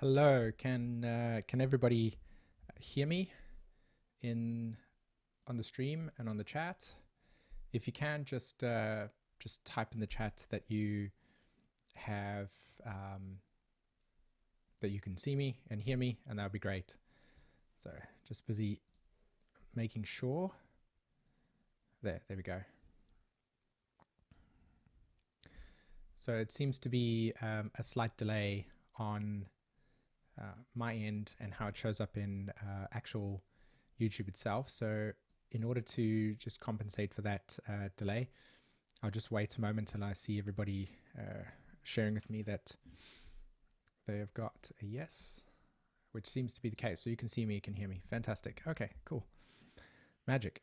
Hello, can everybody hear me in on the stream and on the chat? If you can, just type in the chat that you have that you can see me and hear me, and that would be great. So just busy making sure. There we go. So it seems to be a slight delay on my end and how it shows up in actual YouTube itself. So in order to just compensate for that delay, I'll just wait a moment till I see everybody sharing with me that they have got a yes, which seems to be the case. So you can see me, you can hear me. Fantastic. Okay, cool. Magic.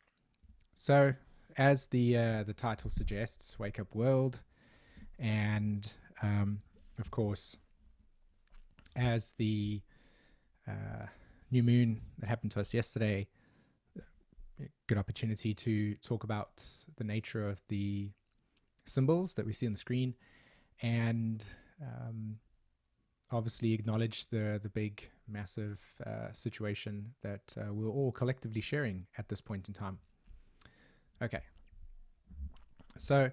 So as the title suggests, Wake Up World, and of course, as the new moon that happened to us yesterday, good opportunity to talk about the nature of the symbols that we see on the screen, and obviously acknowledge the big, massive situation that we're all collectively sharing at this point in time. Okay, so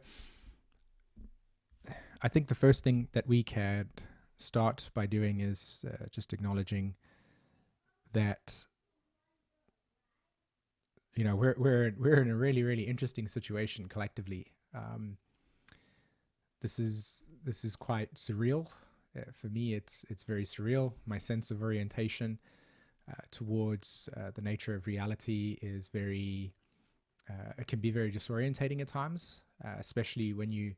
I think the first thing that we can start by doing is just acknowledging that we're in a really interesting situation collectively. This is quite surreal. For me, it's very surreal. My sense of orientation towards the nature of reality is very. It can be very disorientating at times, especially when you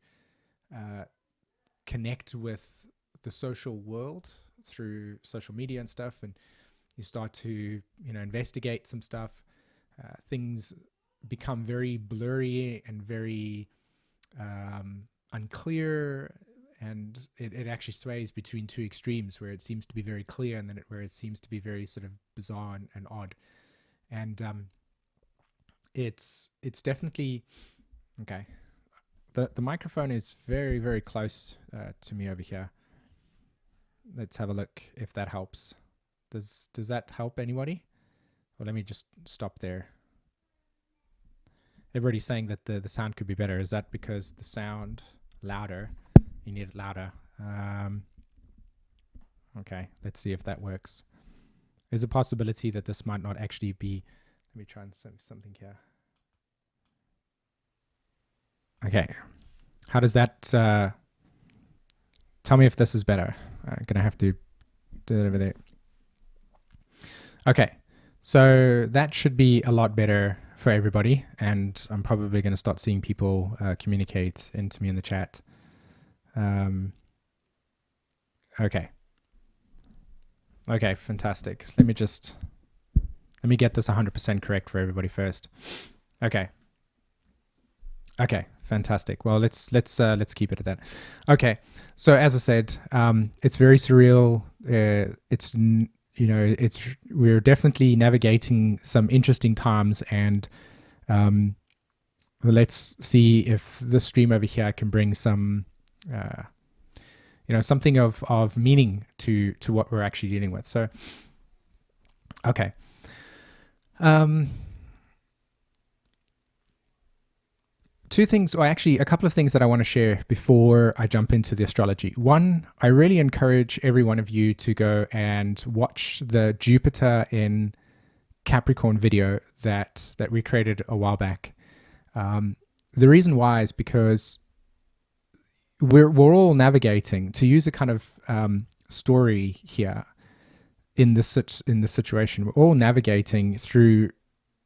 connect with the social world through social media and stuff, and you start to investigate some stuff. Things become very blurry and very unclear, and it actually sways between two extremes where it seems to be very clear and then where it seems to be very sort of bizarre and odd. And it's definitely okay. The microphone is very close to me over here. Let's have a look if that helps. Does that help anybody? Well, let me just stop there. Everybody's saying that the sound could be better. Is that because the sound louder? You need it louder. Okay, let's see if that works. There's a possibility that this might not actually be. Let me try something here. Okay, how does that? Tell me if this is better. I'm gonna have to do it over there. Okay, so that should be a lot better for everybody, and I'm probably going to start seeing people communicate into me in the chat. Okay, fantastic. Let me get this 100% correct for everybody first. Okay, fantastic. Well, let's keep it at that. Okay, so as I said, it's very surreal. We're definitely navigating some interesting times, and let's see if this stream over here can bring some something of meaning to what we're actually dealing with. So okay, two things, or actually a couple of things that I want to share before I jump into the astrology. One, I really encourage every one of you to go and watch the Jupiter in Capricorn video that we created a while back. The reason why is because we're all navigating, to use a kind of story here in this situation. We're all navigating through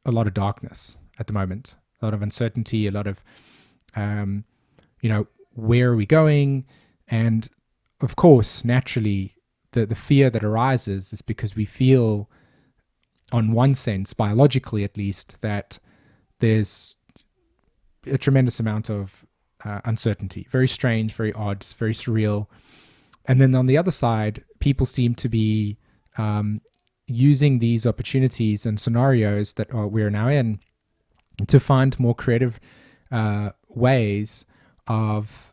a lot of darkness at the moment. A lot of uncertainty, a lot of, where are we going? And of course, naturally, the fear that arises is because we feel, on one sense, biologically at least, that there's a tremendous amount of uncertainty. Very strange, very odd, very surreal. And then on the other side, people seem to be using these opportunities and scenarios that we're now in to find more creative ways of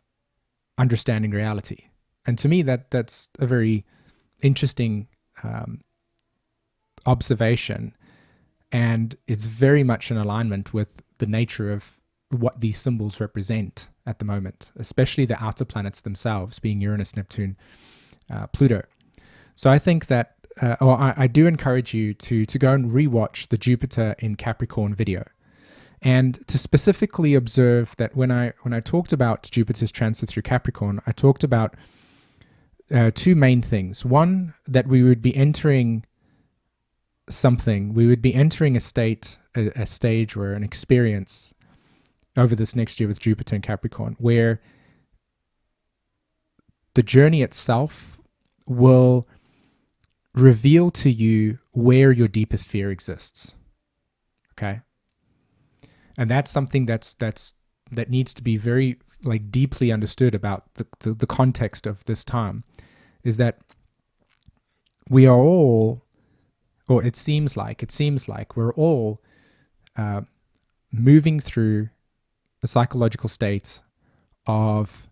understanding reality. And to me, that's a very interesting observation, and it's very much in alignment with the nature of what these symbols represent at the moment, especially the outer planets themselves, being Uranus, Neptune, Pluto. So I think that, I do encourage you to go and rewatch the Jupiter in Capricorn video, and to specifically observe that when I talked about Jupiter's transit through Capricorn, I talked about two main things. One, that we would be entering something, we would be entering a state, a stage or an experience over this next year with Jupiter and Capricorn, where the journey itself will reveal to you where your deepest fear exists. Okay? And that's something that needs to be very deeply understood about the context of this time, is that we are all, or it seems like we're all moving through a psychological state of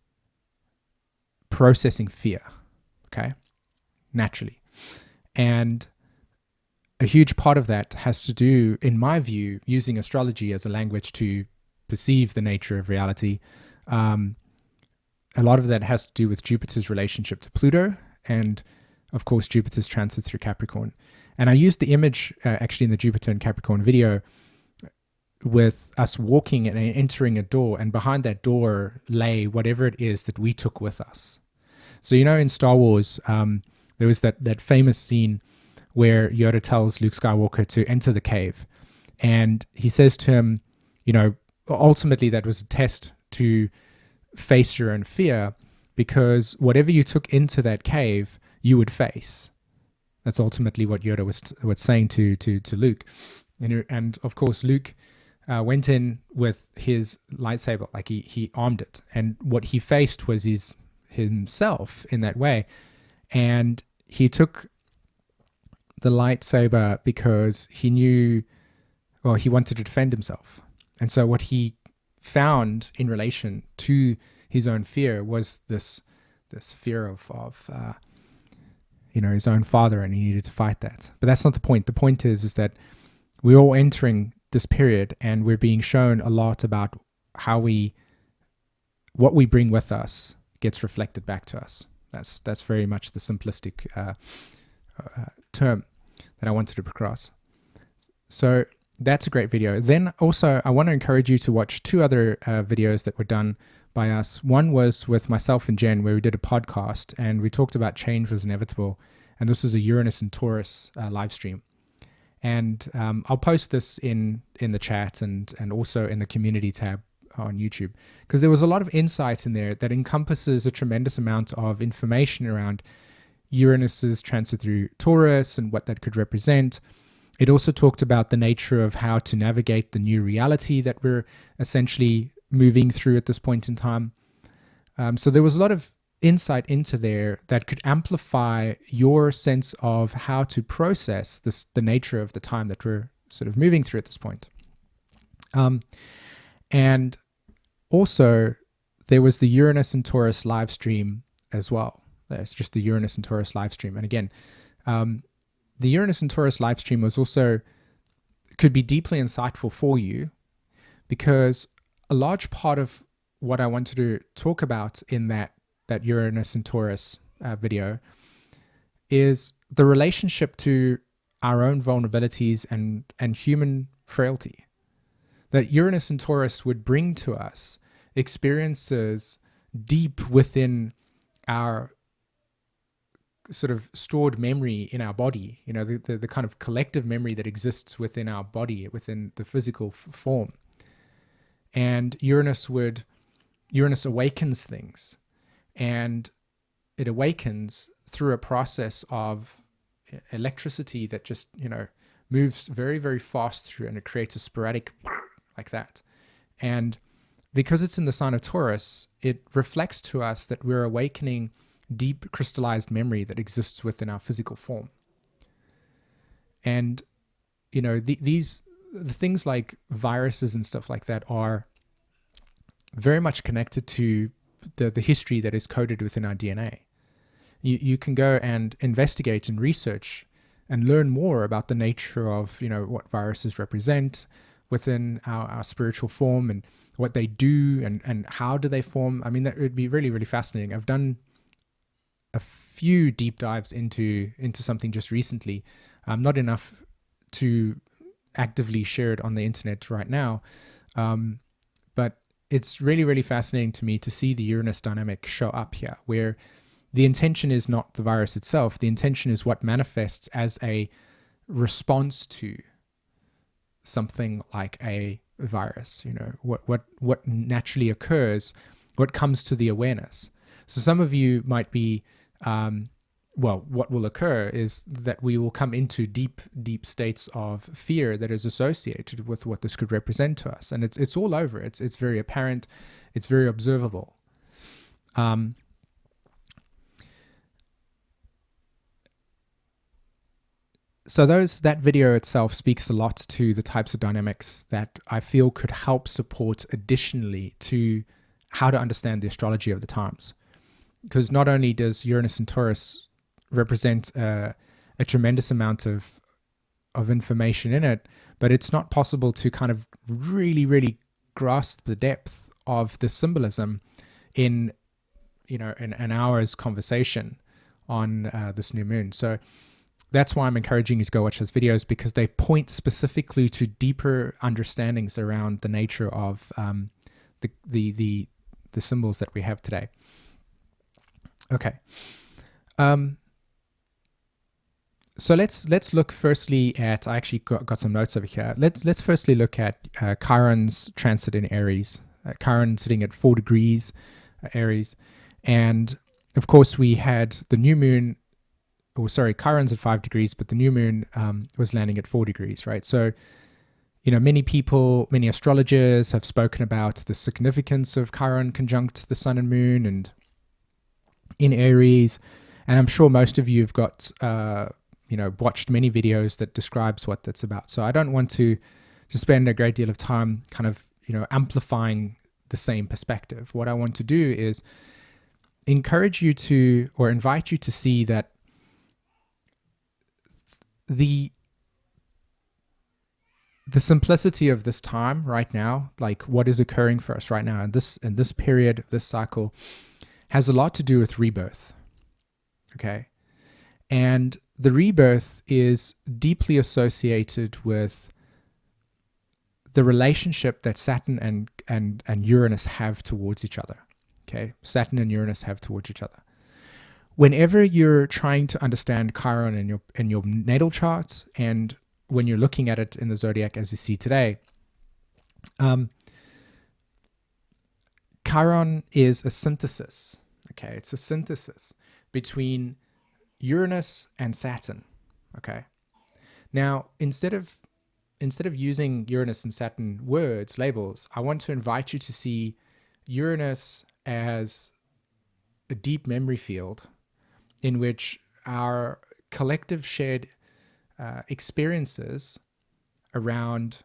processing fear, okay, naturally. And a huge part of that has to do, in my view, using astrology as a language to perceive the nature of reality. A lot of that has to do with Jupiter's relationship to Pluto, and of course Jupiter's transit through Capricorn. And I used the image actually in the Jupiter and Capricorn video with us walking and entering a door, and behind that door lay whatever it is that we took with us. So, in Star Wars, there was that famous scene where Yoda tells Luke Skywalker to enter the cave, and he says to him, ultimately that was a test to face your own fear, because whatever you took into that cave, you would face. That's ultimately what Yoda was saying to Luke. And of course, Luke went in with his lightsaber, he armed it, and what he faced was himself in that way. And he took the lightsaber because he knew, or he wanted to defend himself. And so what he found in relation to his own fear was this fear of his own father, and he needed to fight that. But that's not the point. The point is that we're all entering this period, and we're being shown a lot about what we bring with us gets reflected back to us. That's very much the simplistic term that I wanted to across. So that's a great video. Then also, I want to encourage you to watch two other videos that were done by us. One was with myself and Jen, where we did a podcast, and we talked about change was inevitable. And this was a Uranus and Taurus live stream. And I'll post this in the chat and also in the community tab on YouTube, because there was a lot of insight in there that encompasses a tremendous amount of information around Uranus's transit through Taurus and what that could represent. It also talked about the nature of how to navigate the new reality that we're essentially moving through at this point in time. So there was a lot of insight into there that could amplify your sense of how to process the nature of the time that we're sort of moving through at this point. And also, there was the Uranus and Taurus live stream as well. It's just the Uranus and Taurus live stream. And again, the Uranus and Taurus live stream could be deeply insightful for you, because a large part of what I wanted to talk about in that Uranus and Taurus video is the relationship to our own vulnerabilities and human frailty. That Uranus and Taurus would bring to us experiences deep within our sort of stored memory in our body, the kind of collective memory that exists within our body, within the physical form. And Uranus awakens things, and it awakens through a process of electricity that just, moves very, very fast through, and it creates a sporadic like that. And because it's in the sign of Taurus, it reflects to us that we're awakening deep crystallized memory that exists within our physical form. And, the things like viruses and stuff like that are very much connected to the history that is coded within our DNA. You can go and investigate and research and learn more about the nature of, what viruses represent within our spiritual form, and what they do, and how do they form. I mean, that would be really, really fascinating. I've done a few deep dives into something just recently, not enough to actively share it on the internet right now, but it's really, really fascinating to me to see the Uranus dynamic show up here, where the intention is not the virus itself. The intention is what manifests as a response to something like a virus. What naturally occurs, what comes to the awareness. So some of you might be, what will occur is that we will come into deep states of fear that is associated with what this could represent to us, and it's all over. It's very apparent, it's very observable. So that video itself speaks a lot to the types of dynamics that I feel could help support additionally to how to understand the astrology of the times. Because not only does Uranus and Taurus represent a tremendous amount of information in it, but it's not possible to kind of really, really grasp the depth of the symbolism in an hour's conversation on this new moon. So that's why I'm encouraging you to go watch those videos, because they point specifically to deeper understandings around the nature of the symbols that we have today. Okay. So let's look firstly at, I actually got some notes over here. Let's firstly look at Chiron's transit in Aries. Chiron sitting at 4 degrees Aries, and of course we had the new moon. Chiron's at 5 degrees, but the new moon was landing at 4 degrees, right? So, many astrologers have spoken about the significance of Chiron conjunct the sun and moon and in Aries. And I'm sure most of you have got, watched many videos that describes what that's about. So I don't want to spend a great deal of time kind of, amplifying the same perspective. What I want to do is encourage you to, or invite you to see that the simplicity of this time right now, like what is occurring for us right now in this period, this cycle, has a lot to do with rebirth. Okay. And the rebirth is deeply associated with the relationship that Saturn and Uranus have towards each other. Okay. Saturn and Uranus have towards each other. Whenever you're trying to understand Chiron in your natal chart, and when you're looking at it in the zodiac as you see today, Chiron is a synthesis. Okay, it's a synthesis between Uranus and Saturn. Okay, now instead of using Uranus and Saturn words, labels, I want to invite you to see Uranus as a deep memory field in which our collective shared experiences around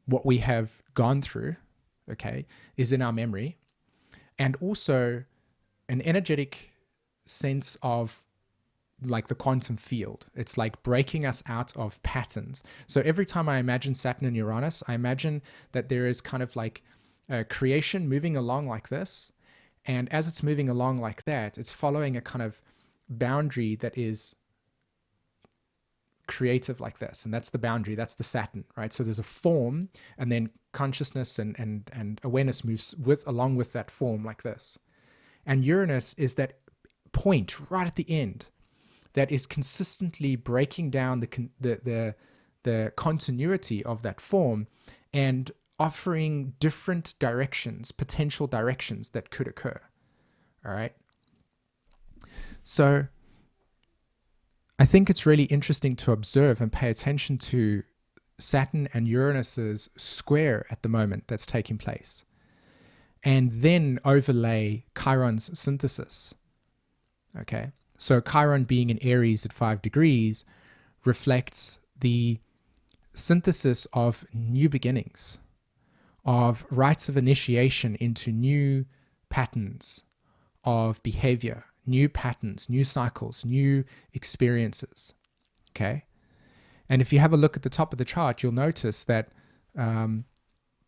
what we have gone through, okay, is in our memory, and also an energetic sense of like the quantum field. It's like breaking us out of patterns. So every time I imagine Saturn and Uranus, I imagine that there is kind of like creation moving along like this. And as it's moving along like that, it's following a kind of boundary that is creative like this. And that's the boundary, that's the Saturn, right? So there's a form, and then consciousness and awareness moves along with that form like this. And Uranus is that point right at the end that is consistently breaking down the continuity of that form and offering different directions, potential directions that could occur. All right. So I think it's really interesting to observe and pay attention to Saturn and Uranus's square at the moment that's taking place, and then overlay Chiron's synthesis. Okay. So Chiron being in Aries at 5 degrees reflects the synthesis of new beginnings, of rites of initiation into new patterns of behavior, new patterns, new cycles, new experiences. Okay. And if you have a look at the top of the chart, you'll notice that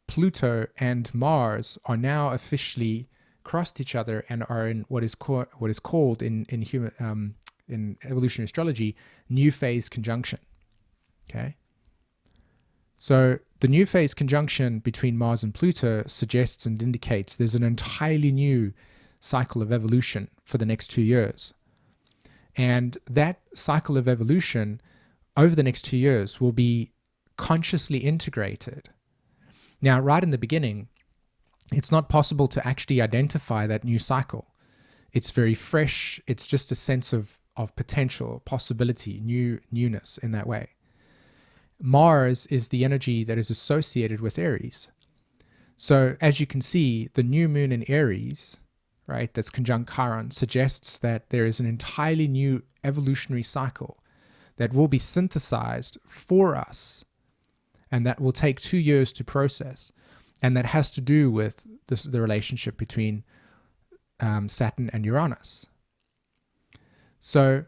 Pluto and Mars are now officially crossed each other and are in what is called in evolutionary astrology new phase conjunction. Okay. So the new phase conjunction between Mars and Pluto suggests and indicates there's an entirely new cycle of evolution for the next 2 years. And that cycle of evolution over the next 2 years will be consciously integrated. Now, right in the beginning, it's not possible to actually identify that new cycle. It's very fresh. It's just a sense of potential, possibility, newness in that way. Mars is the energy that is associated with Aries. So as you can see, the new moon in Aries, right, that's conjunct Chiron, suggests that there is an entirely new evolutionary cycle that will be synthesized for us, and that will take 2 years to process. And that has to do with the relationship between Saturn and Uranus. So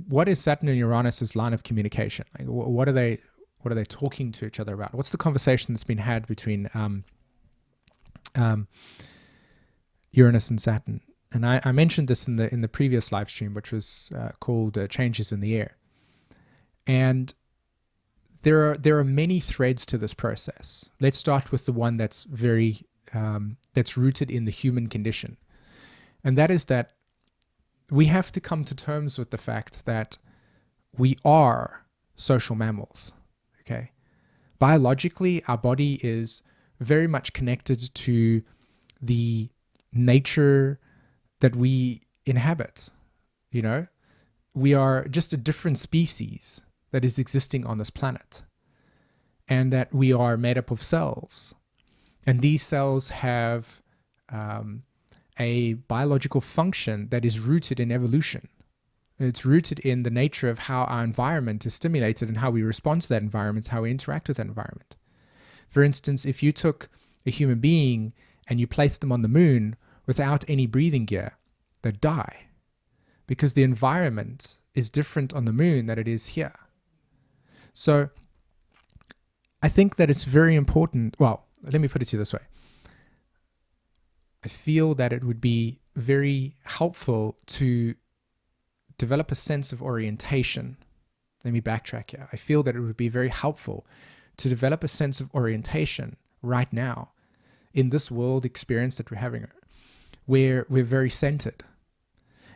what is Saturn and Uranus's line of communication? Like, what are they talking to each other about? What's the conversation that's been had between Uranus and Saturn? And I mentioned this in the previous live stream, which was called Changes in the Air. And there are many threads to this process. Let's start with the one that's that's rooted in the human condition. And that is that we have to come to terms with the fact that we are social mammals, okay? Biologically, our body is very much connected to the nature that we inhabit, you know? We are just a different species that is existing on this planet, and that we are made up of cells. And these cells have a biological function that is rooted in evolution. It's rooted in the nature of how our environment is stimulated and how we respond to that environment, how we interact with that environment. For instance, if you took a human being and you placed them on the moon without any breathing gear, they'd die, because the environment is different on the moon than it is here. So I think that it's very important. Well, let me put it to you this way. I feel that it would be very helpful to develop a sense of orientation. Let me backtrack here. I feel that it would be very helpful to develop a sense of orientation right now in this world experience that we're having, where we're very centered.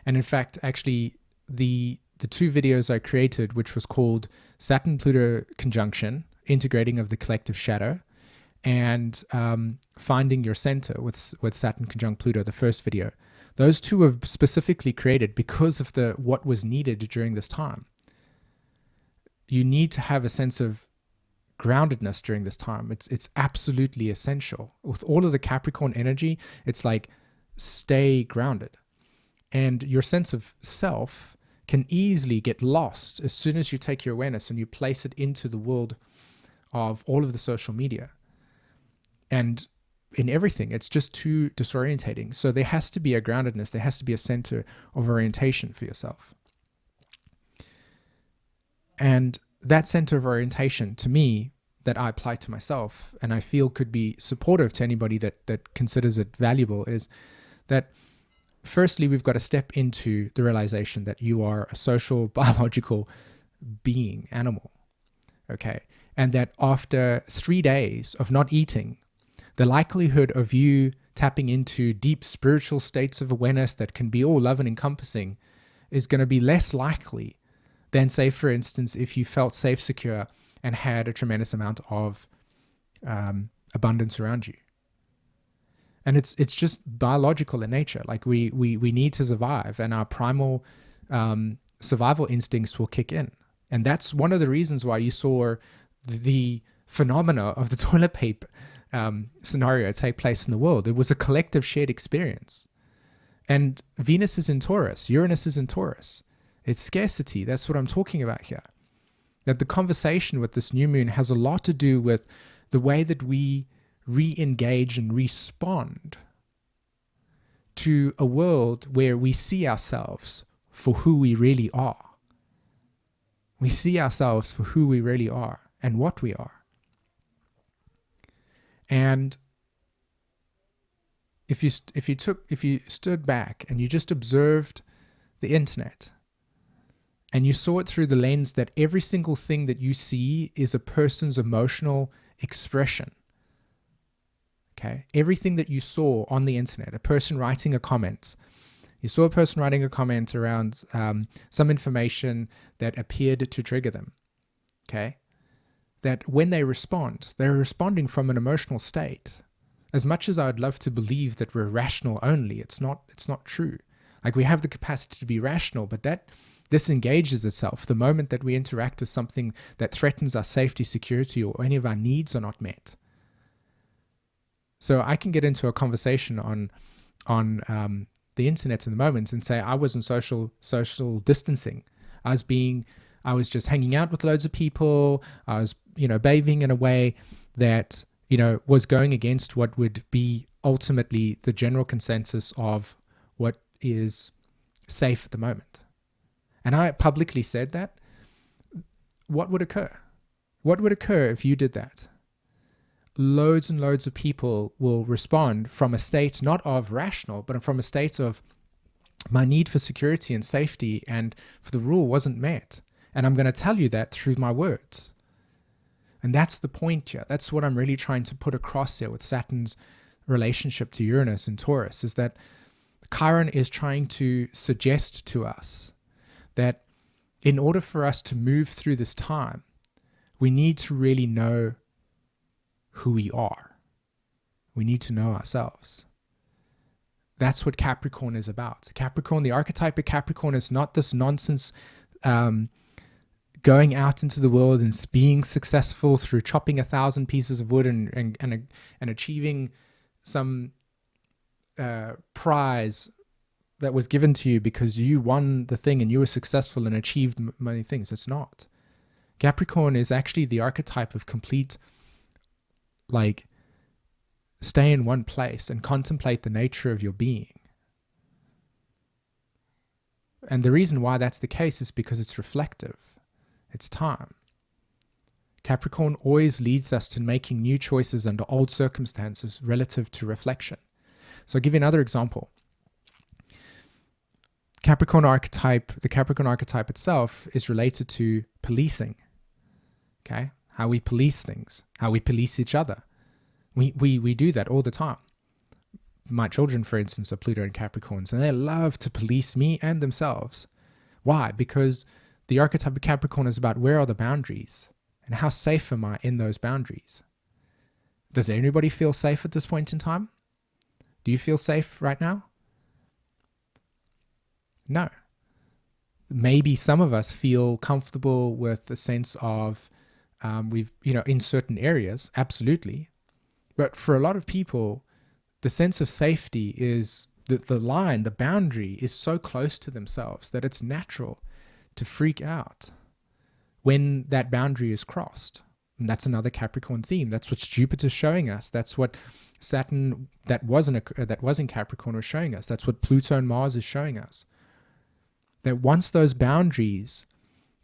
And in fact, actually, the 2 videos I created, which was called Saturn-Pluto Conjunction, Integrating of the Collective Shadow, and Finding Your Center with Saturn conjunct Pluto, the first video. Those 2 were specifically created because of what was needed during this time. You need to have a sense of groundedness during this time. It's absolutely essential. With all of the Capricorn energy, it's like, stay grounded. And your sense of self can easily get lost as soon as you take your awareness and you place it into the world of all of the social media. And in everything, it's just too disorientating. So there has to be a groundedness. There has to be a center of orientation for yourself. And that center of orientation, to me, that I apply to myself and I feel could be supportive to anybody that considers it valuable, is that firstly, we've got to step into the realization that you are a social, biological being, animal, okay? And that after 3 days of not eating, the likelihood of you tapping into deep spiritual states of awareness that can be all love and encompassing is going to be less likely than, say, for instance, if you felt safe, secure, and had a tremendous amount of abundance around you. And it's just biological in nature. Like we need to survive, and our primal survival instincts will kick in. And that's one of the reasons why you saw the phenomena of the toilet paper scenario take place in the world. It was a collective shared experience. And Venus is in Taurus, Uranus is in Taurus. It's scarcity. That's what I'm talking about here. That the conversation with this new moon has a lot to do with the way that we re-engage and respond to a world where we see ourselves for who we really are. We see ourselves for who we really are and what we are. And if you stood back and you just observed the internet and you saw it through the lens that every single thing that you see is a person's emotional expression. Okay? Everything that you saw on the internet, a person writing a comment, you saw a person writing a comment around some information that appeared to trigger them. Okay? That when they respond, they're responding from an emotional state. As much as I would love to believe that we're rational only, it's not true. Like, we have the capacity to be rational, but that disengages itself the moment that we interact with something that threatens our safety, security, or any of our needs are not met. So I can get into a conversation on the internet in the moment and say I wasn't social distancing. I was just hanging out with loads of people. I was, behaving in a way that, was going against what would be ultimately the general consensus of what is safe at the moment. And I publicly said that. What would occur? What would occur if you did that? Loads and loads of people will respond from a state not of rational, but from a state of my need for security and safety and for the rule wasn't met. And I'm going to tell you that through my words. And that's the point here. That's what I'm really trying to put across here with Saturn's relationship to Uranus and Taurus, is that Chiron is trying to suggest to us that in order for us to move through this time, we need to really know who we are. We need to know ourselves. That's what Capricorn is about. Capricorn, the archetype of Capricorn is not this nonsense going out into the world and being successful through chopping 1,000 pieces of wood and achieving some prize that was given to you because you won the thing and you were successful and achieved many things. It's not. Capricorn is actually the archetype of complete, stay in one place and contemplate the nature of your being. And the reason why that's the case is because it's reflective. It's time. Capricorn always leads us to making new choices under old circumstances relative to reflection. So I'll give you another example. The Capricorn archetype itself is related to policing. Okay? How we police things, how we police each other. We do that all the time. My children, for instance, are Pluto and Capricorns, and they love to police me and themselves. Why? Because the archetype of Capricorn is about where are the boundaries and how safe am I in those boundaries. Does anybody feel safe at this point in time? Do you feel safe right now? No. Maybe some of us feel comfortable with the sense of in certain areas, absolutely. But for a lot of people, the sense of safety is the boundary is so close to themselves that it's natural to freak out when that boundary is crossed. And that's another Capricorn theme. That's what Jupiter's showing us. That's what Saturn that was in Capricorn was showing us. That's what Pluto and Mars is showing us. That once those boundaries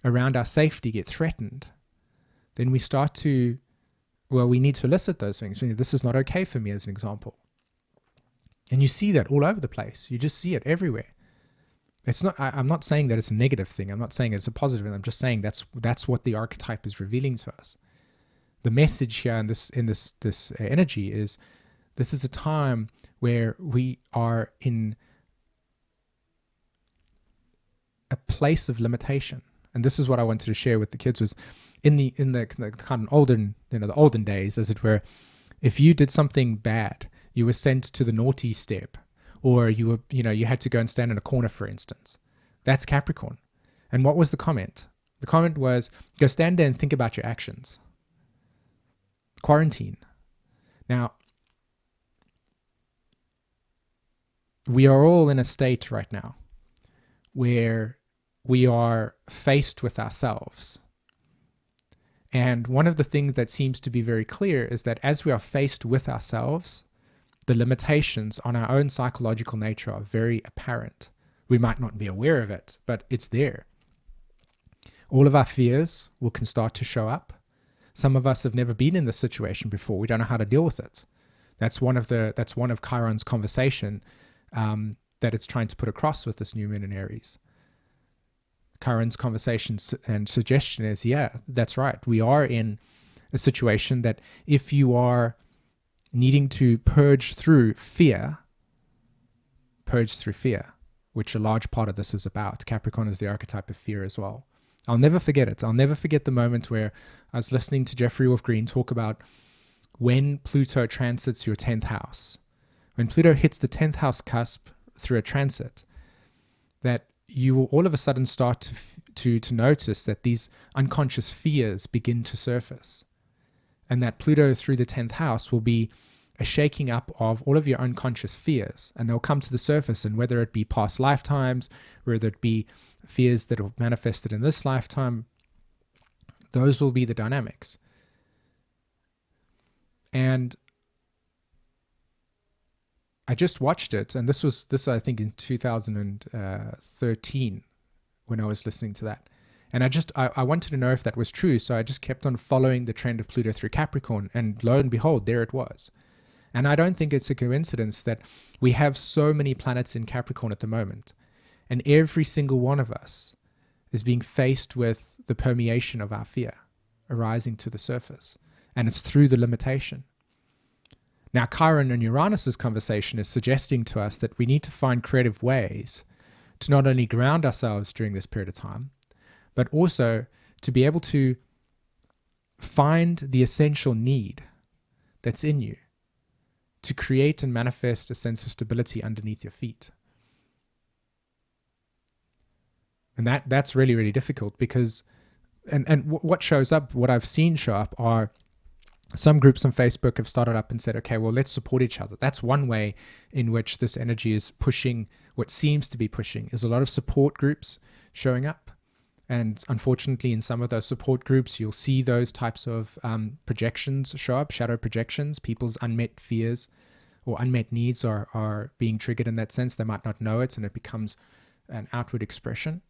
around our safety get threatened, then we start to, we need to elicit those things. This is not okay for me, as an example. And you see that all over the place. You just see it everywhere. It's not. I'm not saying that it's a negative thing. I'm not saying it's a positive thing. I'm just saying that's what the archetype is revealing to us. The message here in this energy is this is a time where we are in a place of limitation. And this is what I wanted to share with the kids was in the kind of the olden days, as it were, if you did something bad, you were sent to the naughty step, or you had to go and stand in a corner, for instance. That's Capricorn. And what was the comment? The comment was, go stand there and think about your actions. Quarantine. Now, we are all in a state right now where we are faced with ourselves. And one of the things that seems to be very clear is that as we are faced with ourselves, the limitations on our own psychological nature are very apparent. We might not be aware of it, but it's there. All of our fears can start to show up. Some of us have never been in this situation before. We don't know how to deal with it. That's one of Chiron's conversation that it's trying to put across with this new moon in Aries. Chiron's conversation and suggestion is, yeah, that's right. We are in a situation that if you are needing to purge through fear, which a large part of this is about. Capricorn is the archetype of fear as well. I'll never forget it. I'll never forget the moment where I was listening to Jeffrey Wolf Green talk about when Pluto transits your 10th house. When Pluto hits the 10th house cusp through a transit, that you will all of a sudden start to notice that these unconscious fears begin to surface. And that Pluto through the 10th house will be a shaking up of all of your unconscious fears, and they'll come to the surface, and whether it be past lifetimes, whether it be fears that are manifested in this lifetime, those will be the dynamics. And I just watched it, and this I think in 2013 when I was listening to that. And I wanted to know if that was true, so I just kept on following the trend of Pluto through Capricorn, and lo and behold, there it was. And I don't think it's a coincidence that we have so many planets in Capricorn at the moment, and every single one of us is being faced with the permeation of our fear arising to the surface, and it's through the limitation. Now, Chiron and Uranus's conversation is suggesting to us that we need to find creative ways to not only ground ourselves during this period of time, but also to be able to find the essential need that's in you to create and manifest a sense of stability underneath your feet. And that's really, really difficult because, and what shows up, what I've seen show up are some groups on Facebook have started up and said, okay, well, let's support each other. That's one way in which this energy is pushing, what seems to be pushing, is a lot of support groups showing up. And unfortunately, in some of those support groups, you'll see those types of projections show up, shadow projections. People's unmet fears or unmet needs are being triggered in that sense. They might not know it, and it becomes an outward expression.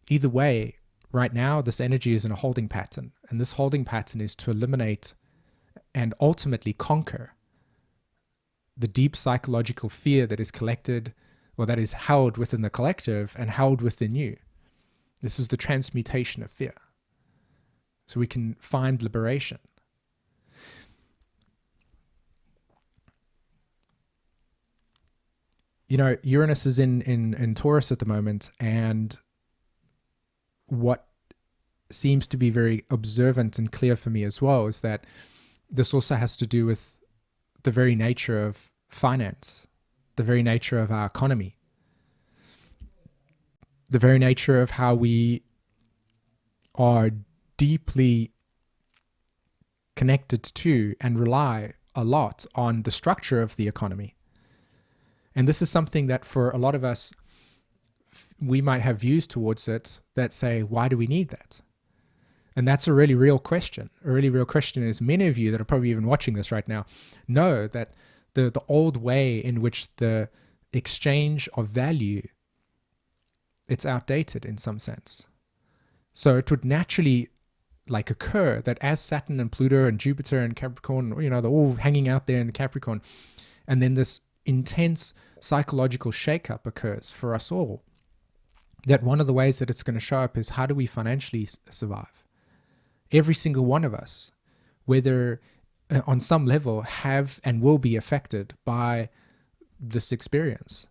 Either way, right now, this energy is in a holding pattern. And this holding pattern is to eliminate and ultimately conquer the deep psychological fear that is collected, or that is held within the collective and held within you. This is the transmutation of fear. So we can find liberation. You know, Uranus is in Taurus at the moment, and what seems to be very observant and clear for me as well is that this also has to do with the very nature of finance, the very nature of our economy, the very nature of how we are deeply connected to and rely a lot on the structure of the economy. And this is something that for a lot of us, we might have views towards it that say, why do we need that? And that's a really real question. A really real question is, many of you that are probably even watching this right now know that the old way in which the exchange of value, it's outdated in some sense. So it would naturally occur that as Saturn and Pluto and Jupiter and Capricorn, they're all hanging out there in the Capricorn, and then this intense psychological shakeup occurs for us all, that one of the ways that it's going to show up is, how do we financially survive? Every single one of us, whether on some level, have and will be affected by this experience.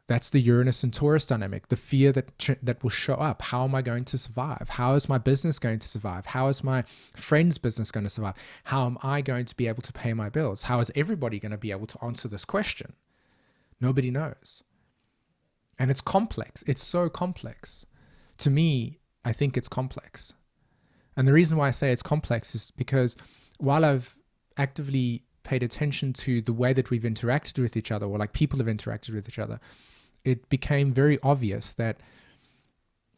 That's the Uranus and Taurus dynamic, the fear that will show up. How am I going to survive? How is my business going to survive? How is my friend's business going to survive? How am I going to be able to pay my bills? How is everybody going to be able to answer this question? Nobody knows. And it's complex. It's so complex. To me, I think it's complex. And the reason why I say it's complex is because while I've actively paid attention to the way that we've interacted with each other, or people have interacted with each other, it became very obvious that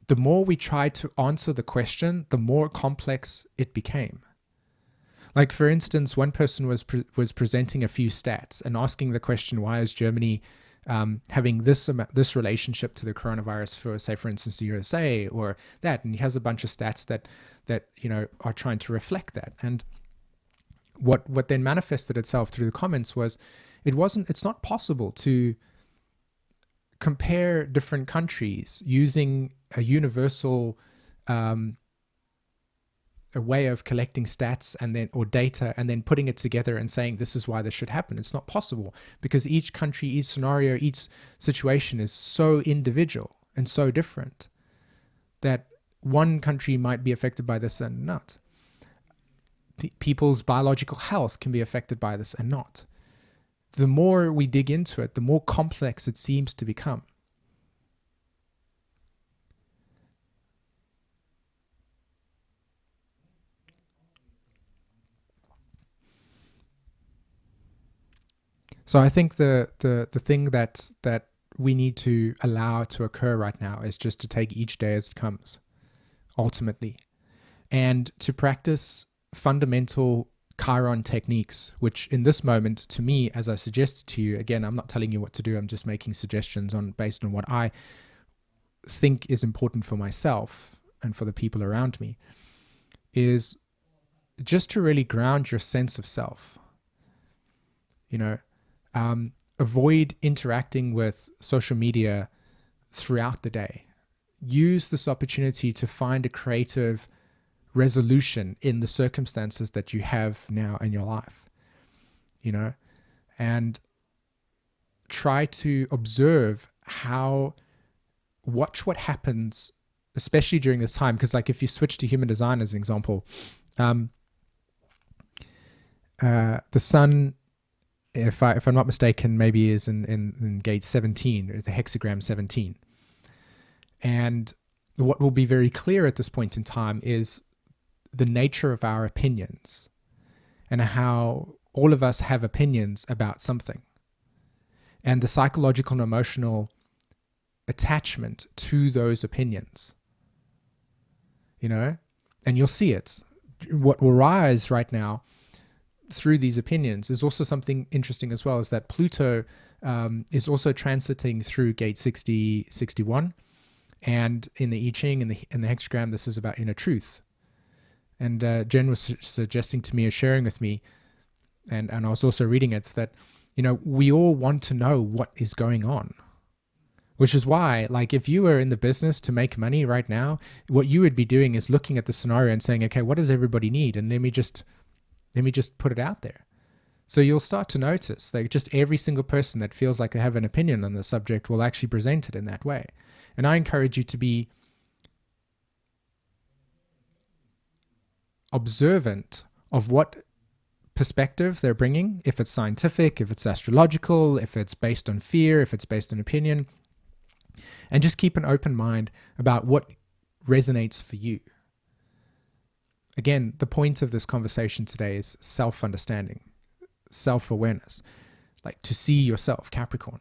the more we tried to answer the question, the more complex it became. Like, for instance, one person was presenting a few stats and asking the question, why is Germany having this relationship to the coronavirus for, say, for instance, the USA or that? And he has a bunch of stats that are trying to reflect that. And what then manifested itself through the comments was it's not possible to compare different countries using a universal a way of collecting stats or data and then putting it together and saying this is why this should happen. It's not possible, because each country, each scenario, each situation is so individual and so different that one country might be affected by this and not. People's biological health can be affected by this and not. The more we dig into it, the more complex it seems to become. So I think the thing that we need to allow to occur right now is just to take each day as it comes, ultimately, and to practice fundamental Chiron techniques, which in this moment, to me, as I suggested to you, again, I'm not telling you what to do, I'm just making suggestions based on what I think is important for myself and for the people around me, is just to really ground your sense of self. Avoid interacting with social media throughout the day. Use this opportunity to find a creative resolution in the circumstances that you have now in your life, and try to observe watch what happens, especially during this time. Because like if you switch to human design as an example, the sun, if I'm not mistaken, maybe is in gate 17, or the hexagram 17. And what will be very clear at this point in time is the nature of our opinions and how all of us have opinions about something, and the psychological and emotional attachment to those opinions, and you'll see it. What will rise right now through these opinions is also something interesting as well, is that Pluto is also transiting through gate 61, and in the I Ching and the hexagram, this is about inner truth. And Jen was suggesting to me, or sharing with me, and I was also reading it, that we all want to know what is going on, which is why, like, if you were in the business to make money right now, what you would be doing is looking at the scenario and saying, okay, what does everybody need, and let me just put it out there. So you'll start to notice that just every single person that feels like they have an opinion on the subject will actually present it in that way. And I encourage you to be observant of what perspective they're bringing, if it's scientific, if it's astrological, if it's based on fear, if it's based on opinion, and just keep an open mind about what resonates for you. Again, the point of this conversation today is self-understanding, self-awareness, like to see yourself, Capricorn,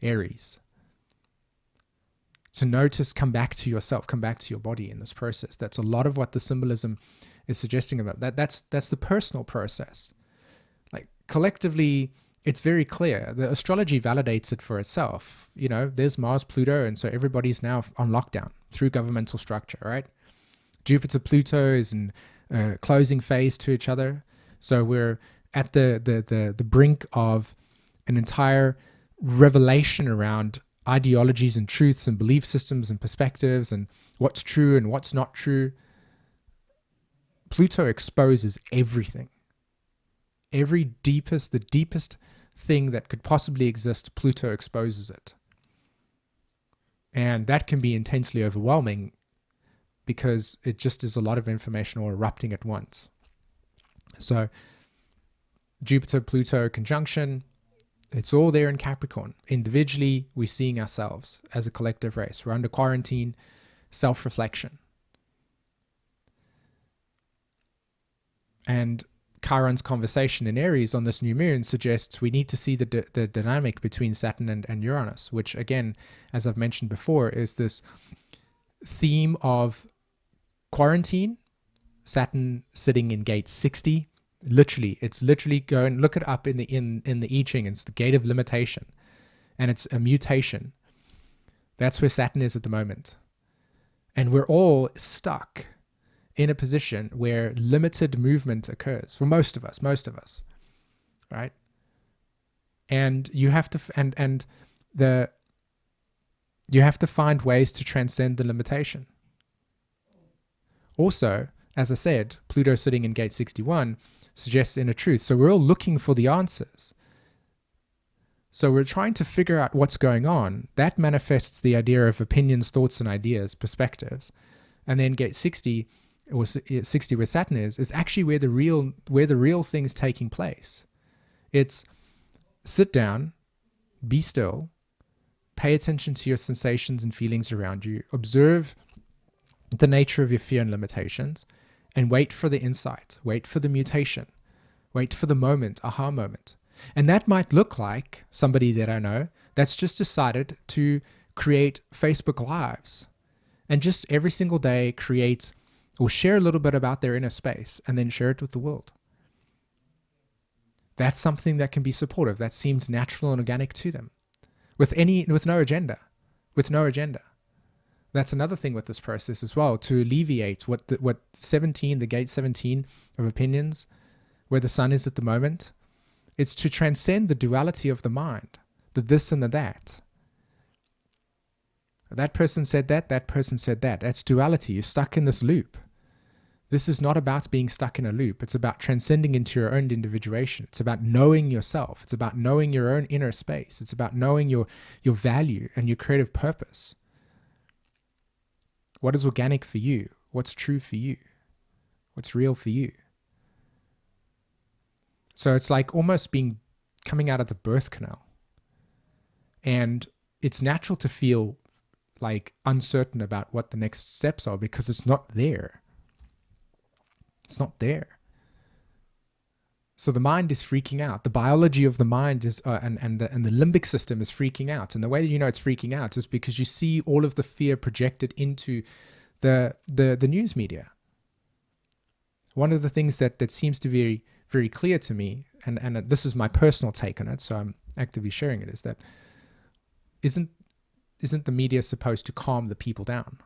Aries, to notice, come back to yourself, come back to your body in this process. That's a lot of what the symbolism is suggesting about that. That's the personal process. Like collectively, it's very clear. The astrology validates it for itself. There's Mars, Pluto, and so everybody's now on lockdown through governmental structure, right? Jupiter, Pluto is in closing phase to each other. So we're at the brink of an entire revelation around ideologies and truths and belief systems and perspectives and what's true and what's not true. Pluto exposes everything. The deepest thing that could possibly exist, Pluto exposes it. And that can be intensely overwhelming because it just is a lot of information all erupting at once. So Jupiter, Pluto conjunction, it's all there in Capricorn. Individually, we're seeing ourselves as a collective race. We're under quarantine, self-reflection. And Chiron's conversation in Aries on this new moon suggests we need to see the dynamic between Saturn and Uranus, which again, as I've mentioned before, is this theme of quarantine, Saturn sitting in gate 60, Literally, it's literally, go and look it up in the I Ching. It's the gate of limitation, and it's a mutation. That's where Saturn is at the moment. And we're all stuck in a position where limited movement occurs for most of us, right? And you have to, you have to find ways to transcend the limitation. Also, as I said, Pluto sitting in gate 61 suggests inner truth. So we're all looking for the answers. So we're trying to figure out what's going on. That manifests the idea of opinions, thoughts, and ideas, perspectives. And then gate 60, or 60 where Saturn is actually where the real thing's taking place. It's sit down, be still, pay attention to your sensations and feelings around you, observe the nature of your fear and limitations, and wait for the insight, wait for the mutation, wait for the moment, aha moment. And that might look like somebody that I know that's just decided to create Facebook Lives and just every single day create or share a little bit about their inner space and then share it with the world. That's something that can be supportive. That seems natural and organic to them with no agenda, That's another thing with this process as well, to alleviate what the gate 17 of opinions, where the sun is at the moment. It's to transcend the duality of the mind, the this and the that. That person said that person said that. That's duality. You're stuck in this loop. This is not about being stuck in a loop. It's about transcending into your own individuation. It's about knowing yourself. It's about knowing your own inner space. It's about knowing your value and your creative purpose. What is organic for you? What's true for you? What's real for you? So it's like almost coming out of the birth canal. And it's natural to feel like uncertain about what the next steps are because it's not there. It's not there. So the mind is freaking out. The biology of the mind is, and the limbic system is freaking out. And the way that you know it's freaking out is because you see all of the fear projected into the news media. One of the things that seems to be very clear to me, and this is my personal take on it, so I'm actively sharing it, is that isn't the media supposed to calm the people down?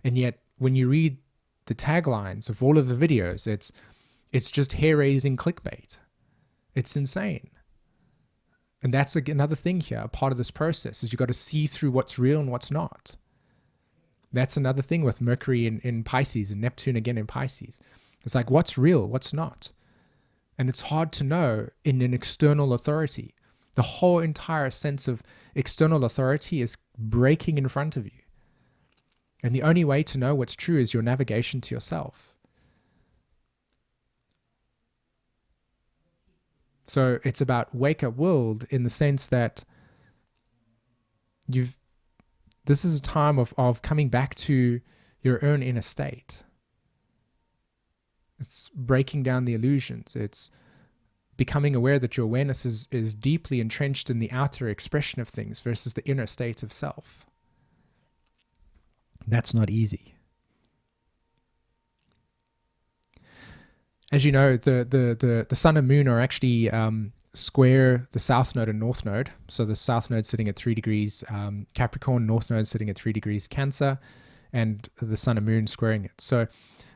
And yet, when you read the taglines of all of the videos, it's just hair-raising clickbait. It's insane. And that's another thing here, a part of this process, is you've got to see through what's real and what's not. That's another thing with Mercury in Pisces and Neptune again in Pisces. It's like, what's real, what's not? And it's hard to know in an external authority. The whole entire sense of external authority is breaking in front of you. And the only way to know what's true is your navigation to yourself. So it's about wake up world in the sense that this is a time of coming back to your own inner state. It's breaking down the illusions. It's becoming aware that your awareness is deeply entrenched in the outer expression of things versus the inner state of self. That's not easy. As you know, the sun and moon are actually square the south node and north node. So the south node sitting at 3 degrees Capricorn, north node sitting at 3 degrees Cancer, and the sun and moon squaring it. So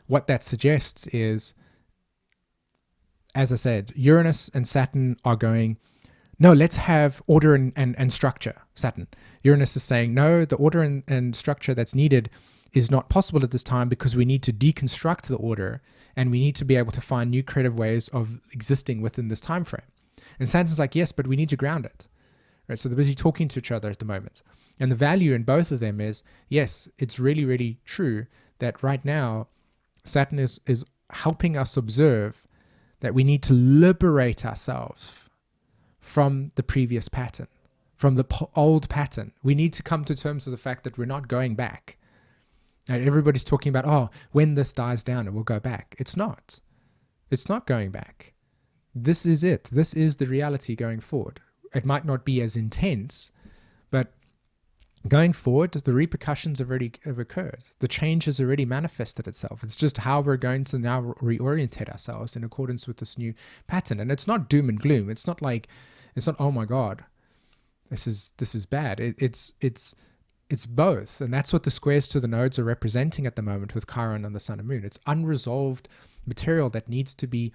what that suggests is, as I said, Uranus and Saturn are going, no, let's have order and structure, Saturn. Uranus is saying, no, the order and structure that's needed is not possible at this time because we need to deconstruct the order and we need to be able to find new creative ways of existing within this time frame. And Saturn's like, yes, but we need to ground it. Right? So they're busy talking to each other at the moment. And the value in both of them is, yes, it's really, really true that right now Saturn is helping us observe that we need to liberate ourselves from the previous pattern, from the old pattern. We need to come to terms with the fact that we're not going back. And everybody's talking about, oh, when this dies down, it will go back. It's not. It's not going back. This is it. This is the reality going forward. It might not be as intense, but going forward, the repercussions have occurred. The change has already manifested itself. It's just how we're going to now reorientate ourselves in accordance with this new pattern. And it's not doom and gloom. It's not oh my God, this is bad. It's both. And that's what the squares to the nodes are representing at the moment with Chiron and the Sun and Moon. It's unresolved material that needs to be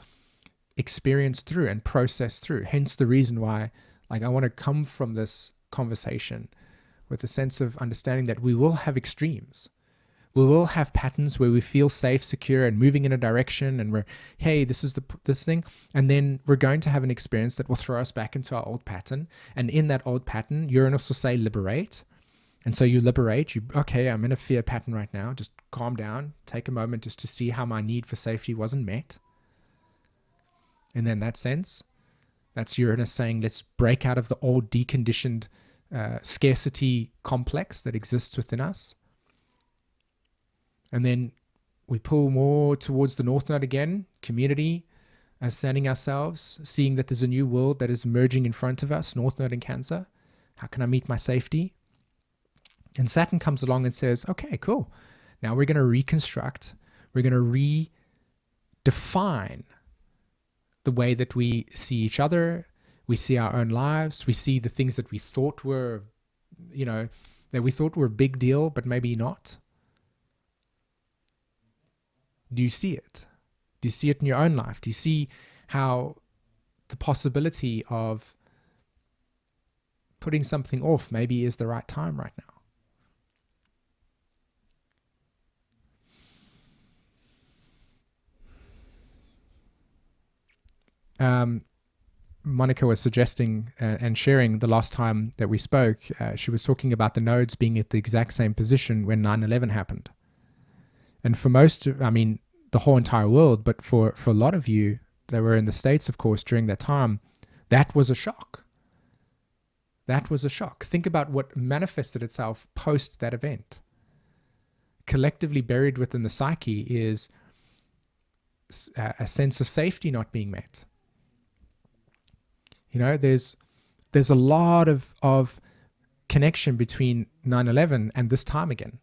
experienced through and processed through. Hence the reason why, like, I want to come from this conversation with a sense of understanding that we will have extremes. We will have patterns where we feel safe, secure, and moving in a direction, and we're, hey, this is this thing. And then we're going to have an experience that will throw us back into our old pattern. And in that old pattern, Uranus will say liberate. And so you liberate, okay, I'm in a fear pattern right now. Just calm down, take a moment just to see how my need for safety wasn't met. And then that sense, that's Uranus saying, let's break out of the old deconditioned scarcity complex that exists within us. And then we pull more towards the North Node again, community, understanding ourselves, seeing that there's a new world that is emerging in front of us, North Node in Cancer. How can I meet my safety? And Saturn comes along and says, okay, cool. Now we're going to reconstruct, we're going to redefine the way that we see each other, we see our own lives, we see the things that we thought were, that we thought were a big deal, but maybe not. Do you see it? Do you see it in your own life? Do you see how the possibility of putting something off maybe is the right time right now? Monica was suggesting and sharing the last time that we spoke, she was talking about the nodes being at the exact same position when 9/11 happened. And for most, the whole entire world, but for a lot of you that were in the States, of course, during that time, that was a shock. That was a shock. Think about what manifested itself post that event. Collectively buried within the psyche is a sense of safety not being met. There's a lot of connection between 9/11 and this time again.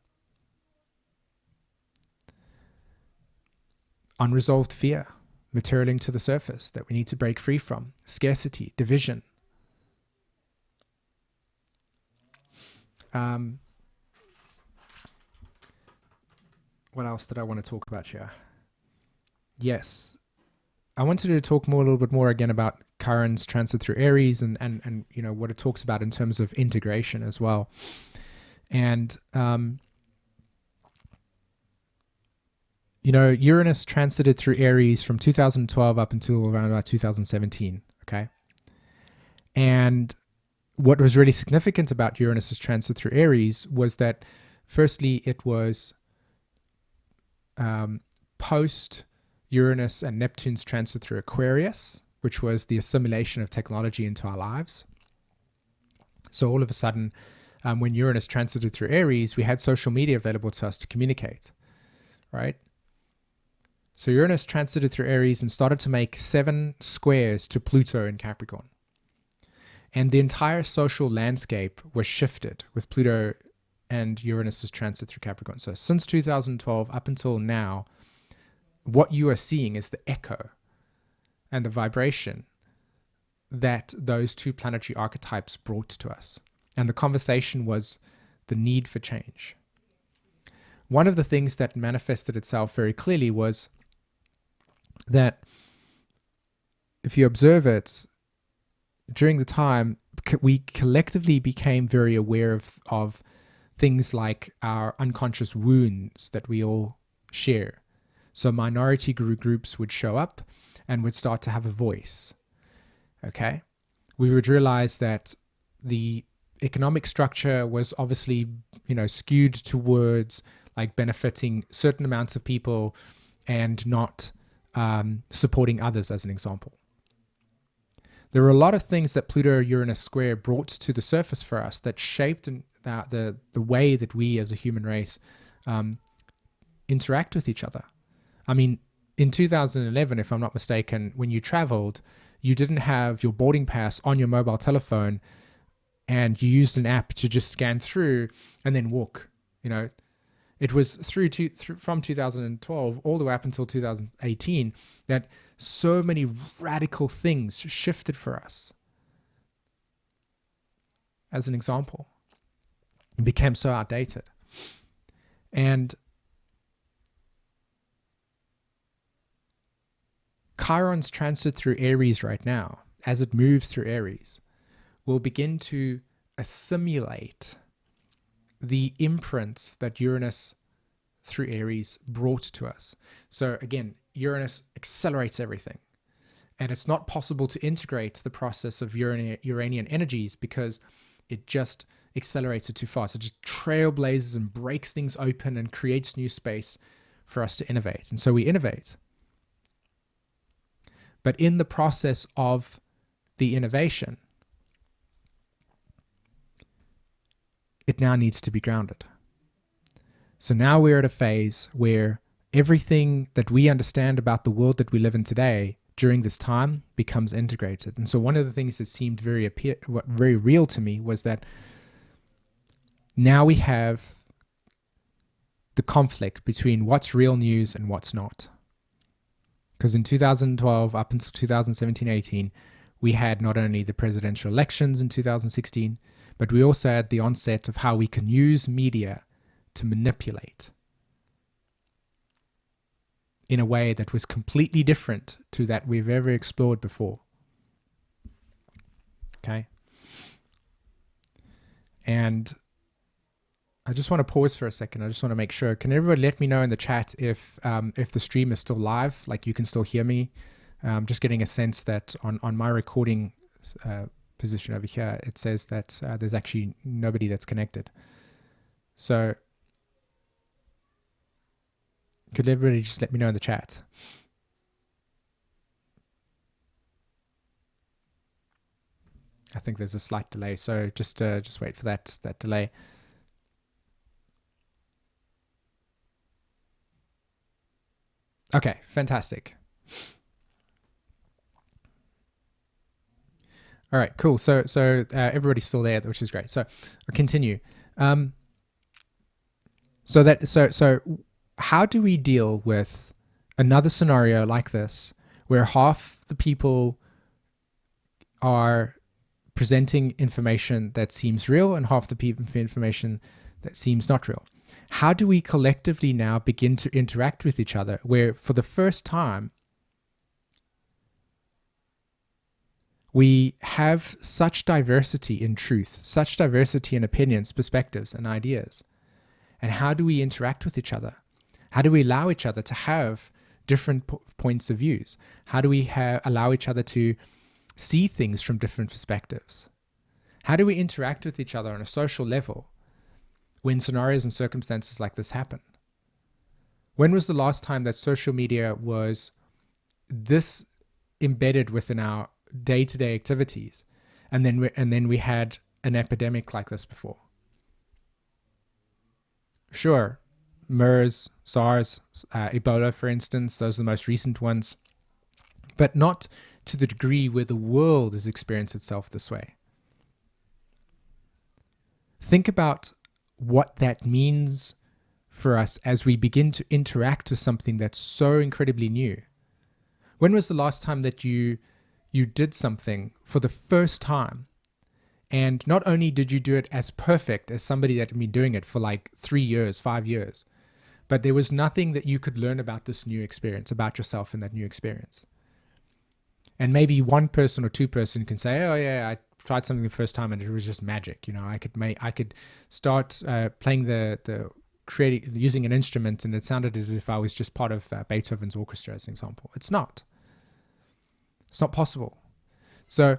Unresolved fear materializing to the surface that we need to break free from. Scarcity, division. What else did I want to talk about here? Yes. I wanted to talk a little bit more again about Chiron's transit through Aries and what it talks about in terms of integration as well. And Uranus transited through Aries from 2012 up until around about 2017. Okay, and what was really significant about Uranus's transit through Aries was that, firstly, it was post Uranus and Neptune's transit through Aquarius, which was the assimilation of technology into our lives. So all of a sudden, when Uranus transited through Aries, we had social media available to us to communicate, right? So Uranus transited through Aries and started to make 7 squares to Pluto in Capricorn. And the entire social landscape was shifted with Pluto and Uranus's transit through Capricorn. So since 2012 up until now, what you are seeing is the echo and the vibration that those 2 planetary archetypes brought to us. And the conversation was the need for change. One of the things that manifested itself very clearly was that, if you observe it, during the time, we collectively became very aware of things like our unconscious wounds that we all share. So minority groups would show up and would start to have a voice. Okay? We would realize that the economic structure was obviously, skewed towards like benefiting certain amounts of people and not supporting others, as an example. There were a lot of things that Pluto-Uranus square brought to the surface for us that shaped the way that we as a human race interact with each other. In 2011, if I'm not mistaken, when you traveled, you didn't have your boarding pass on your mobile telephone and you used an app to just scan through and then walk. It was from 2012 all the way up until 2018 that so many radical things shifted for us. As an example, it became so outdated. And Chiron's transit through Aries right now, as it moves through Aries, will begin to assimilate the imprints that Uranus through Aries brought to us. So again, Uranus accelerates everything. And it's not possible to integrate the process of Uranian energies because it just accelerates it too fast. It just trailblazes and breaks things open and creates new space for us to innovate. And so we innovate. But in the process of the innovation, it now needs to be grounded. So now we're at a phase where everything that we understand about the world that we live in today during this time becomes integrated. And so one of the things that seemed very real to me was that now we have the conflict between what's real news and what's not. Because in 2012 up until 2017-18, we had not only the presidential elections in 2016, but we also had the onset of how we can use media to manipulate in a way that was completely different to that we've ever explored before. Okay? And I just want to pause for a second. I just want to make sure. Can everybody let me know in the chat if the stream is still live, like you can still hear me? Just getting a sense that on my recording position over here, it says that there's actually nobody that's connected. So could everybody just let me know in the chat? I think there's a slight delay, so just wait for that delay. Okay, fantastic. All right, cool. So everybody's still there, which is great. So I'll continue. So how do we deal with another scenario like this, where half the people are presenting information that seems real and half the people information that seems not real? How do we collectively now begin to interact with each other, where for the first time we have such diversity in truth, such diversity in opinions, perspectives, and ideas? And how do we interact with each other? How do we allow each other to have different points of views? How do we allow each other to see things from different perspectives? How do we interact with each other on a social level when scenarios and circumstances like this happen? When was the last time that social media was this embedded within our day-to-day activities, and then we had an epidemic like this before? Sure, MERS, SARS, Ebola, for instance, those are the most recent ones, but not to the degree where the world has experienced itself this way. Think about what that means for us as we begin to interact with something that's so incredibly new. When was the last time that you did something for the first time, and not only did you do it as perfect as somebody that had been doing it for like 3 years, 5 years, but there was nothing that you could learn about this new experience, about yourself in that new experience? And maybe one person or two person can say, oh yeah, I tried something the first time and it was just magic. I could start playing using an instrument and it sounded as if I was just part of Beethoven's orchestra, as an example. It's not possible. So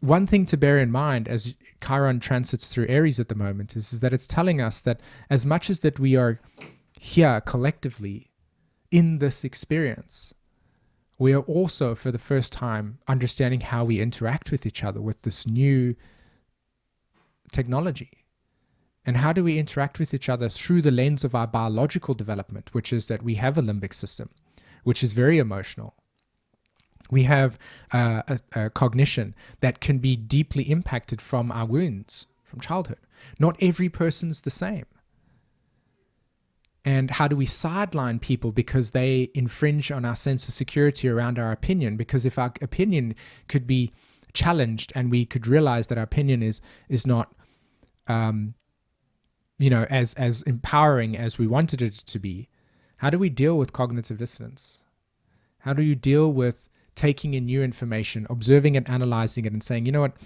one thing to bear in mind as Chiron transits through Aries at the moment is that it's telling us that as much as that we are here collectively in this experience, we are also for the first time understanding how we interact with each other with this new technology. And how do we interact with each other through the lens of our biological development, which is that we have a limbic system, which is very emotional. We have a cognition that can be deeply impacted from our wounds from childhood. Not every person's the same. And how do we sideline people because they infringe on our sense of security around our opinion? Because if our opinion could be challenged and we could realize that our opinion is not as empowering as we wanted it to be, how do we deal with cognitive dissonance? How do you deal with taking in new information, observing and analyzing it, and saying, you know what,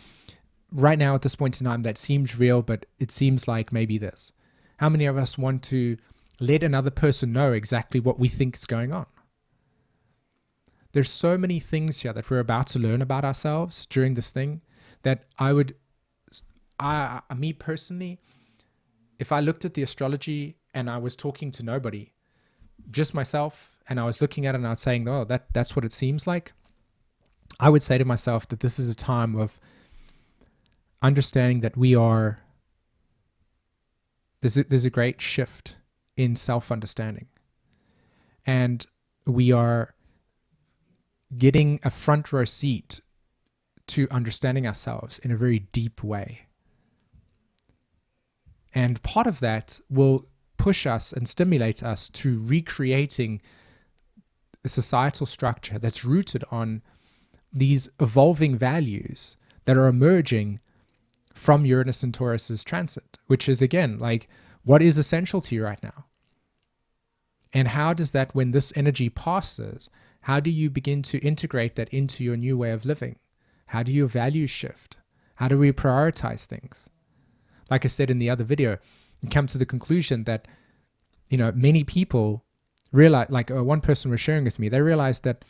right now at this point in time, that seems real, but it seems like maybe this? How many of us want to let another person know exactly what we think is going on? There's so many things here that we're about to learn about ourselves during this thing that me personally, if I looked at the astrology and I was talking to nobody, just myself, and I was looking at it and I was saying, oh, that's what it seems like, I would say to myself that this is a time of understanding that there's a great shift in self-understanding. And we are getting a front row seat to understanding ourselves in a very deep way. And part of that will push us and stimulate us to recreating a societal structure that's rooted on these evolving values that are emerging from Uranus and Taurus's transit, which is, again, like, what is essential to you right now? And how does that, when this energy passes, how do you begin to integrate that into your new way of living? How do your values shift? How do we prioritize things? Like I said in the other video, you come to the conclusion that, many people realize, like one person was sharing with me, they realized that,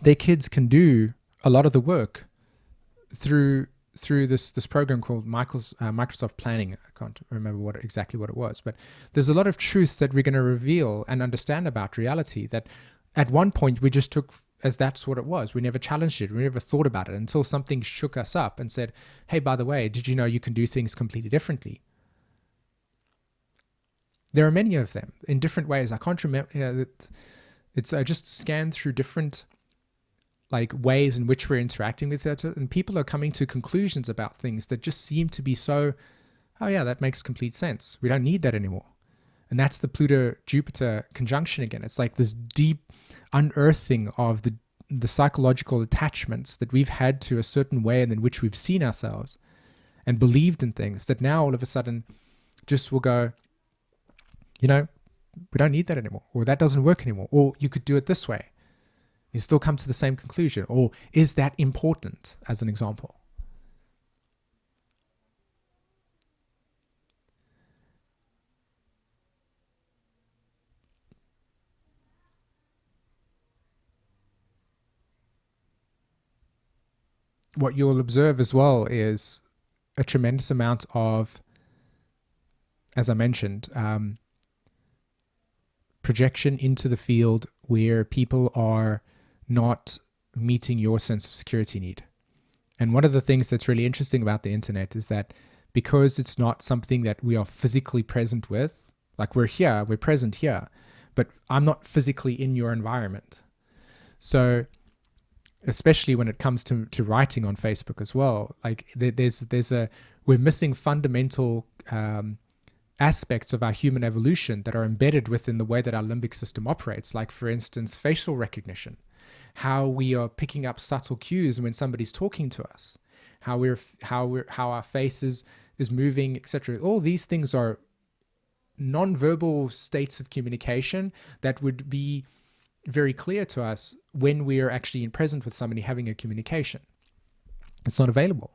their kids can do a lot of the work through this program called Microsoft Planning. I can't remember exactly what it was, but there's a lot of truths that we're going to reveal and understand about reality that at one point we just took as that's what it was. We never challenged it. We never thought about it until something shook us up and said, hey, by the way, did you know you can do things completely differently? There are many of them in different ways. I can't remember. I just scanned through different ways in which we're interacting with it, and people are coming to conclusions about things that just seem to be so, oh yeah, that makes complete sense. We don't need that anymore. And that's the Pluto-Jupiter conjunction again. It's like this deep unearthing of the psychological attachments that we've had to a certain way and in which we've seen ourselves and believed in things that now all of a sudden just will go, we don't need that anymore, or that doesn't work anymore, or you could do it this way. You still come to the same conclusion, or is that important, as an example? What you'll observe as well is a tremendous amount of, as I mentioned, projection into the field where people are not meeting your sense of security need. And one of the things that's really interesting about the internet is that because it's not something that we are physically present with, like we're present here, but I'm not physically in your environment. So especially when it comes to writing on Facebook as well, like we're missing fundamental aspects of our human evolution that are embedded within the way that our limbic system operates. Like, for instance, facial recognition, how we are picking up subtle cues when somebody's talking to us, how our face is moving, etc. All these things are non-verbal states of communication that would be very clear to us when we are actually in present with somebody having a communication. It's not available.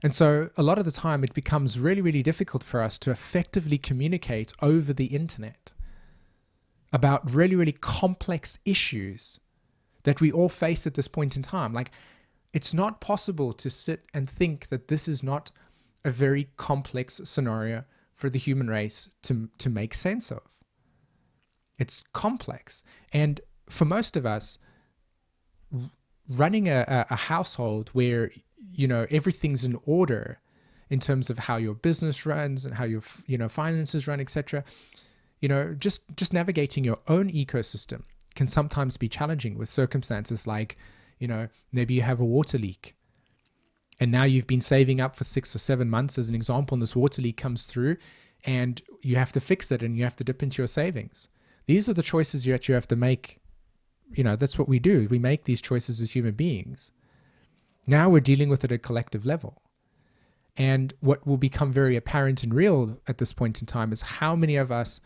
And so a lot of the time it becomes really, really difficult for us to effectively communicate over the internet about really, really complex issues that we all face at this point in time. Like, it's not possible to sit and think that this is not a very complex scenario for the human race to make sense of. It's complex. And for most of us, running a household where, everything's in order in terms of how your business runs and how your finances run, etc., just navigating your own ecosystem can sometimes be challenging with circumstances like, maybe you have a water leak and now you've been saving up for 6 or 7 months as an example, and this water leak comes through and you have to fix it and you have to dip into your savings. These are the choices that you have to make. That's what we do. We make these choices as human beings. Now we're dealing with it at a collective level. And what will become very apparent and real at this point in time is how many of us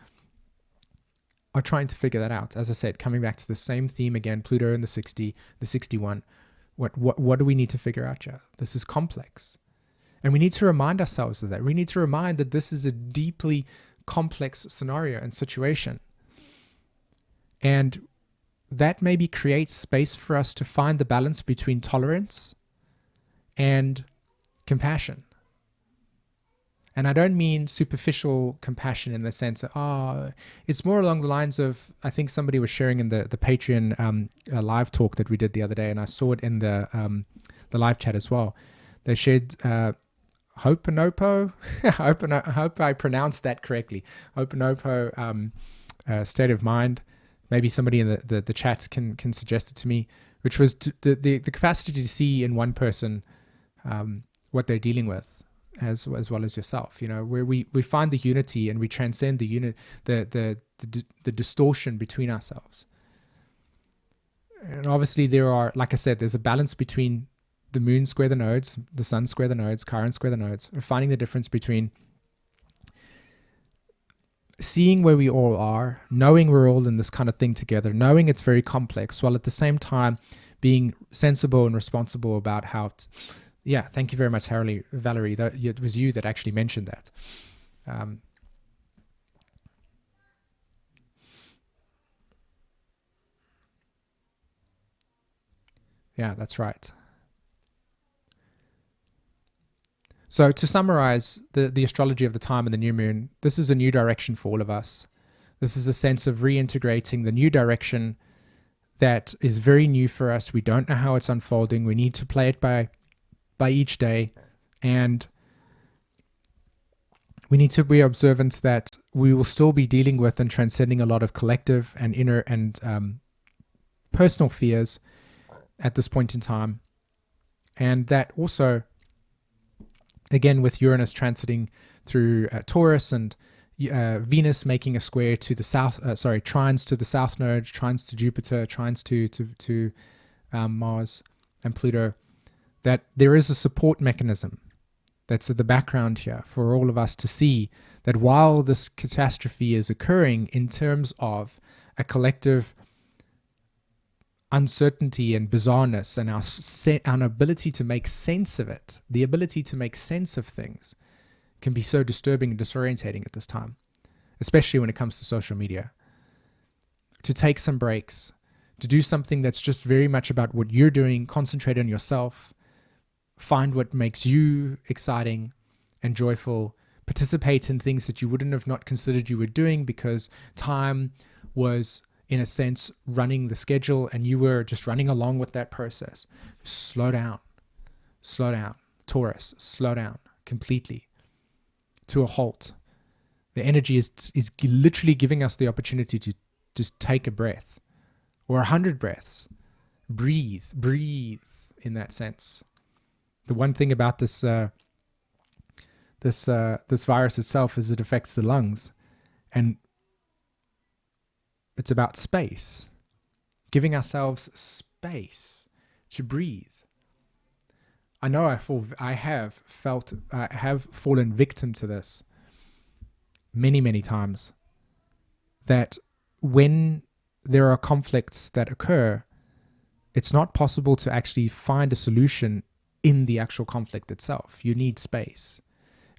are trying to figure that out. As I said, coming back to the same theme again, Pluto and the 61. What do we need to figure out here? This is complex. And we need to remind ourselves of that. We need to remind that this is a deeply complex scenario and situation. And that maybe creates space for us to find the balance between tolerance and compassion. And I don't mean superficial compassion in the sense of, it's more along the lines of, I think somebody was sharing in the Patreon live talk that we did the other day, and I saw it in the live chat as well. They shared Ho'oponopo. I hope I pronounced that correctly. Ho'oponopo state of mind. Maybe somebody in the chat can suggest it to me, which was the capacity to see in one person what they're dealing with, as well as yourself, where we find the unity and we transcend the distortion between ourselves. And obviously there are, like I said, there's a balance between the moon square the nodes, the sun square the nodes, Chiron square the nodes. We're finding the difference between seeing where we all are, knowing we're all in this kind of thing together, knowing it's very complex, while at the same time being sensible and responsible about how thank you very much, Valerie. It was you that actually mentioned that. Yeah, that's right. So to summarize the astrology of the time and the new moon, this is a new direction for all of us. This is a sense of reintegrating the new direction that is very new for us. We don't know how it's unfolding. We need to play it by each day, and we need to be observant that we will still be dealing with and transcending a lot of collective and inner and personal fears at this point in time. And that also, again, with Uranus transiting through Taurus and Venus making a square to the south, trines to the south node, trines to Jupiter, trines to Mars and Pluto, that there is a support mechanism that's at the background here for all of us to see that while this catastrophe is occurring in terms of a collective uncertainty and bizarreness and our ability to make sense of it, the ability to make sense of things can be so disturbing and disorientating at this time, especially when it comes to social media. To take some breaks, to do something that's just very much about what you're doing, concentrate on yourself, find what makes you exciting and joyful, participate in things that you wouldn't have not considered you were doing because time was, in a sense, running the schedule and you were just running along with that process. Slow down, Taurus, slow down completely to a halt. The energy is literally giving us the opportunity to just take a breath or 100 breaths. Breathe in that sense. The one thing about this virus itself is it affects the lungs, and it's about space, giving ourselves space to breathe. I know I have fallen victim to this many times, that when there are conflicts that occur, it's not possible to actually find a solution in the actual conflict itself. You need space.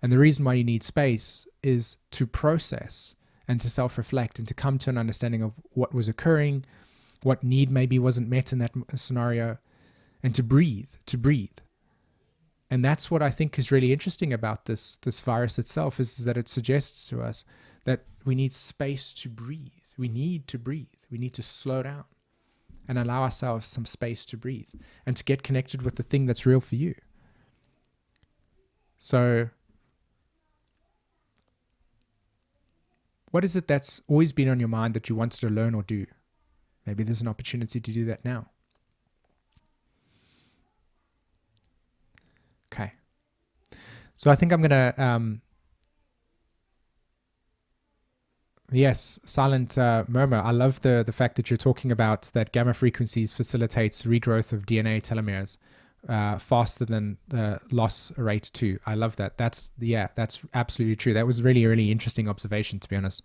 And the reason why you need space is to process and to self-reflect and to come to an understanding of what was occurring, what need maybe wasn't met in that scenario, and to breathe. And that's what I think is really interesting about this virus itself, is that it suggests to us that we need space to breathe. We need to breathe. We need to slow down and allow ourselves some space to breathe and to get connected with the thing that's real for you. So what is it that's always been on your mind that you wanted to learn or do maybe there's an opportunity to do that now. Okay. So I think I'm going to, yes, silent murmur. I love the fact that you're talking about that gamma frequencies facilitates regrowth of DNA telomeres faster than the loss rate too. I love that. That's absolutely true. That was really, really interesting observation, to be honest.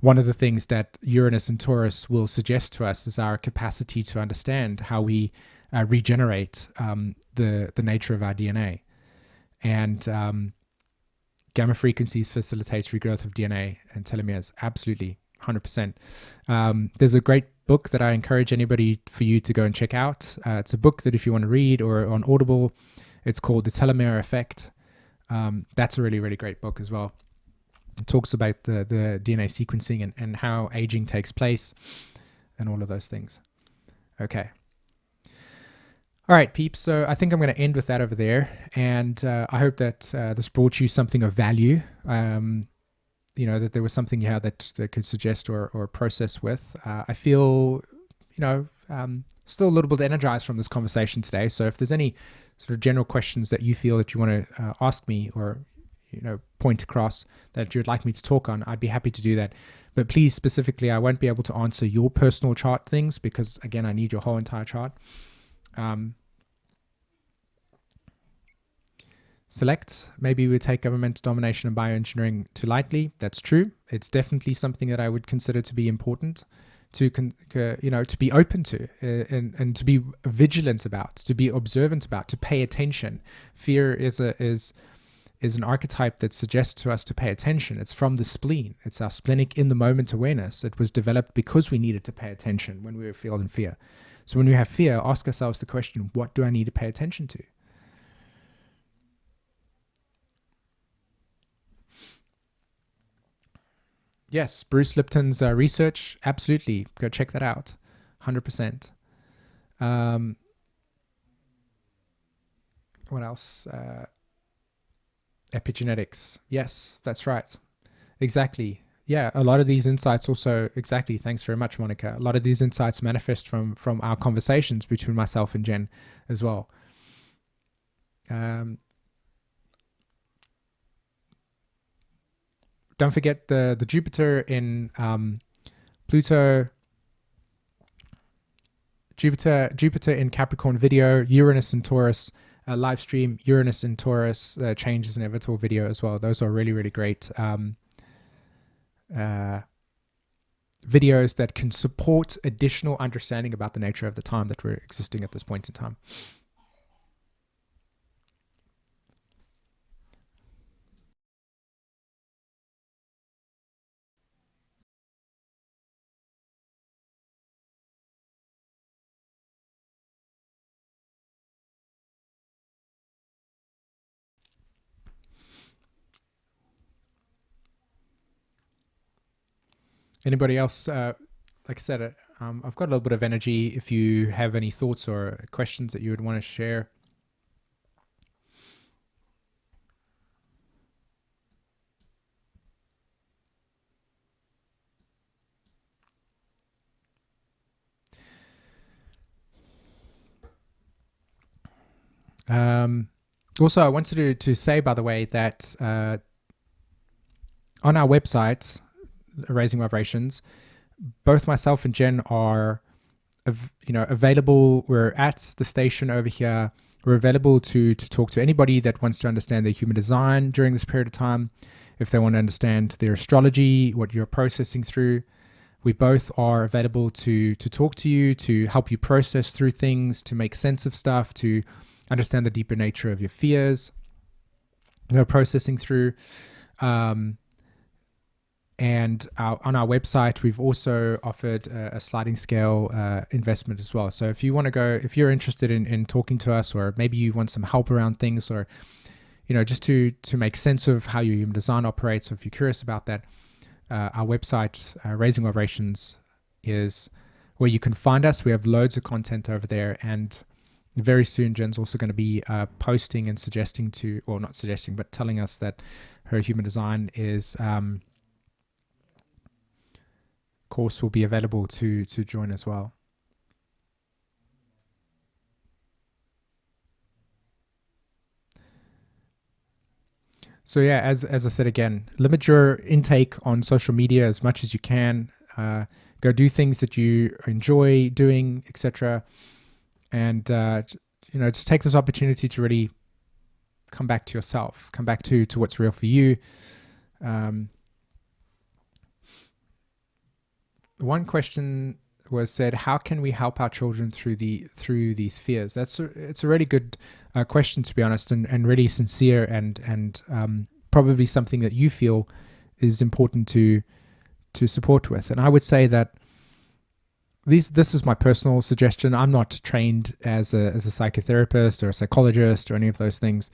One of the things that Uranus and Taurus will suggest to us is our capacity to understand how we regenerate the nature of our DNA. And gamma frequencies facilitates regrowth of DNA and telomeres. Absolutely, 100%. There's a great book that I encourage anybody for you to go and check out. It's a book that if you want to read or on Audible, it's called The Telomere Effect. That's a really, really great book as well. It talks about the DNA sequencing and how aging takes place and all of those things. Okay. All right, peeps. So I think I'm going to end with that over there. And I hope that this brought you something of value. That there was something here that could suggest or process with. I feel, still a little bit energized from this conversation today. So if there's any sort of general questions that you feel that you want to ask me or, point across that you'd like me to talk on, I'd be happy to do that. But please, specifically, I won't be able to answer your personal chart things because, again, I need your whole entire chart. Select, maybe we take governmental domination and bioengineering too lightly. That's true. It's definitely something that I would consider to be important to be open to and to be vigilant about, to be observant about, to pay attention. Fear is an archetype that suggests to us to pay attention. It's from the spleen. It's our splenic in the moment awareness. It was developed because we needed to pay attention when we were feeling fear. So when we have fear, ask ourselves the question, what do I need to pay attention to? Yes, Bruce Lipton's research, absolutely. Go check that out. 100%. What else? Epigenetics. Yes, that's right. Exactly. Yeah, a lot of these insights also, exactly. Thanks very much, Monica. A lot of these insights manifest from our conversations between myself and Jen as well. Don't forget the Jupiter in Pluto, Jupiter in Capricorn video, Uranus and Taurus live stream, Uranus and Taurus change is inevitable video as well. Those are really, really great videos that can support additional understanding about the nature of the time that we're existing at this point in time. Anybody else? Like I said, I've got a little bit of energy. If you have any thoughts or questions that you would want to share. Also, I wanted to say, by the way, that on our website, Raising Vibrations, both myself and Jen are, available. We're at the station over here. We're available to talk to anybody that wants to understand their human design during this period of time. If they want to understand their astrology, what you're processing through, we both are available to talk to you, to help you process through things, to make sense of stuff, to understand the deeper nature of your fears, processing through. And on our website, we've also offered a sliding scale investment as well. So if you want to go, if you're interested in talking to us, or maybe you want some help around things, or just to make sense of how your human design operates, or if you're curious about that, our website, Raising Vibrations, is where you can find us. We have loads of content over there, and very soon Jen's also going to be posting and suggesting to, or not suggesting, but telling us that her human design is course will be available to join as well. So yeah, as I said again, limit your intake on social media as much as you can. Go do things that you enjoy doing, etc. And just take this opportunity to really come back to yourself, come back to what's real for you. One question was said, how can we help our children through these fears? It's a really good question, to be honest, and really sincere, and probably something that you feel is important to support with. And I would say that this is my personal suggestion. I'm not trained as a psychotherapist or a psychologist or any of those things,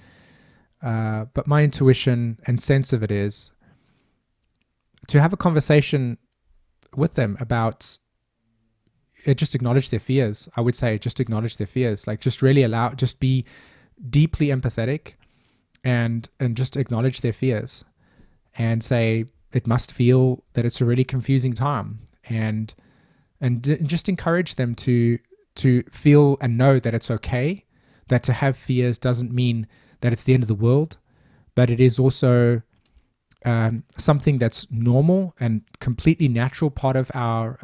but my intuition and sense of it is to have a conversation with them about just acknowledge their fears. I would say just acknowledge their fears, like just really just be deeply empathetic and just acknowledge their fears and say it must feel that it's a really confusing time, and just encourage them to feel and know that it's okay, that to have fears doesn't mean that it's the end of the world, but it is also something that's normal and completely natural part of our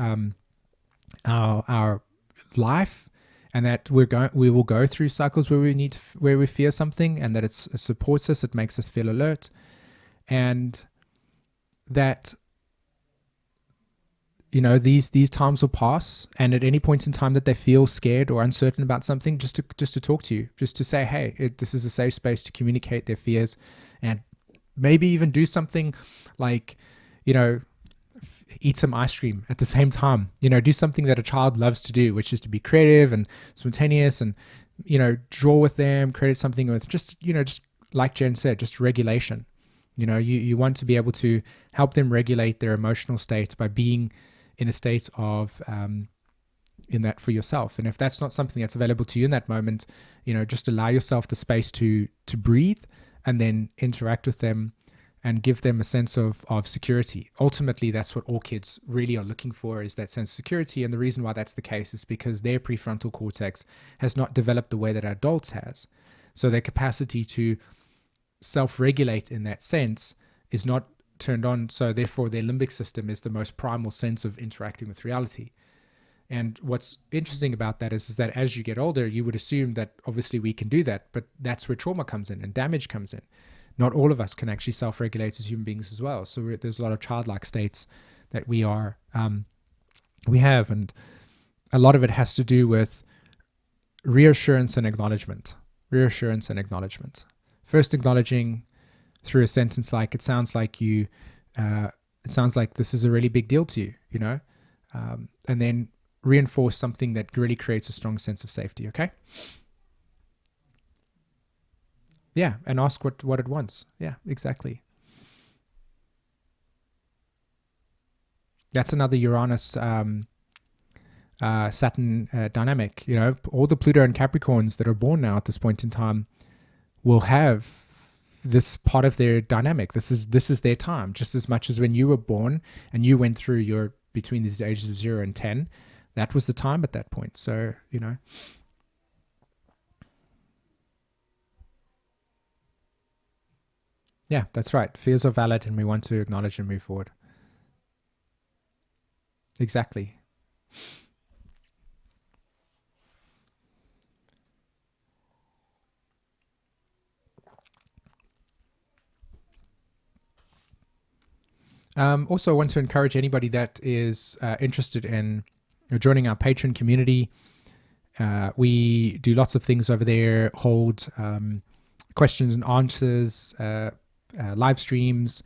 life, and that we will go through cycles where we fear something, and that it supports us, it makes us feel alert, and that these times will pass, and at any point in time that they feel scared or uncertain about something, just to talk to you, just to say, hey, this is a safe space to communicate their fears, and maybe even do something like, eat some ice cream at the same time. Do something that a child loves to do, which is to be creative and spontaneous, and draw with them, create something with just like Jen said, just regulation. You want to be able to help them regulate their emotional state by being in a state of in that for yourself. And if that's not something that's available to you in that moment, just allow yourself the space to breathe, and then interact with them and give them a sense of security. Ultimately, that's what all kids really are looking for, is that sense of security. And the reason why that's the case is because their prefrontal cortex has not developed the way that adults has. So their capacity to self-regulate in that sense is not turned on. So therefore, their limbic system is the most primal sense of interacting with reality. And what's interesting about that is that as you get older, you would assume that obviously we can do that, but that's where trauma comes in and damage comes in. Not all of us can actually self-regulate as human beings as well. So there's a lot of childlike states that we have, and a lot of it has to do with reassurance and acknowledgement. Reassurance and acknowledgement. First, acknowledging through a sentence like, it sounds like this is a really big deal to you, and then reinforce something that really creates a strong sense of safety. Okay. Yeah, and ask what it wants. Yeah, exactly. That's another Uranus Saturn dynamic. All the Pluto and Capricorns that are born now at this point in time will have this part of their dynamic. This is their time, just as much as when you were born and you went through your between these ages of 0 and 10. That was the time at that point. So yeah, that's right. Fears are valid, and we want to acknowledge and move forward. Exactly. Also, I want to encourage anybody that is interested in joining our Patreon community. We do lots of things over there, hold questions and answers, live streams.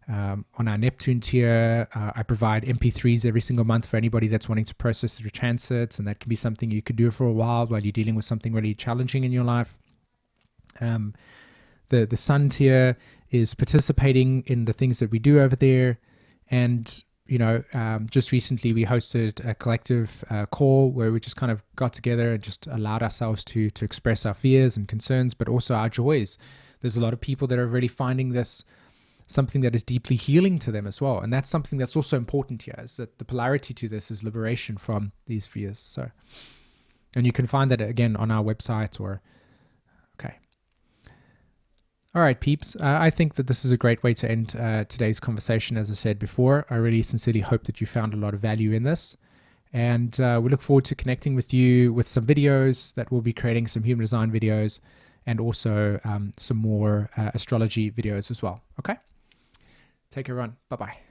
On our Neptune tier, I provide MP3s every single month for anybody that's wanting to process their transits, and that can be something you could do for a while you're dealing with something really challenging in your life. The Sun tier is participating in the things that we do over there, and just recently we hosted a collective call where we just kind of got together and just allowed ourselves to express our fears and concerns, but also our joys. There's a lot of people that are really finding this something that is deeply healing to them as well. And that's something that's also important here, is that the polarity to this is liberation from these fears. So, and you can find that again on our website or, okay. All right, peeps. I think that this is a great way to end today's conversation. As I said before, I really sincerely hope that you found a lot of value in this. And we look forward to connecting with you with some videos that we'll be creating, some human design videos, and also some more astrology videos as well. Okay? Take care, everyone. Bye-bye.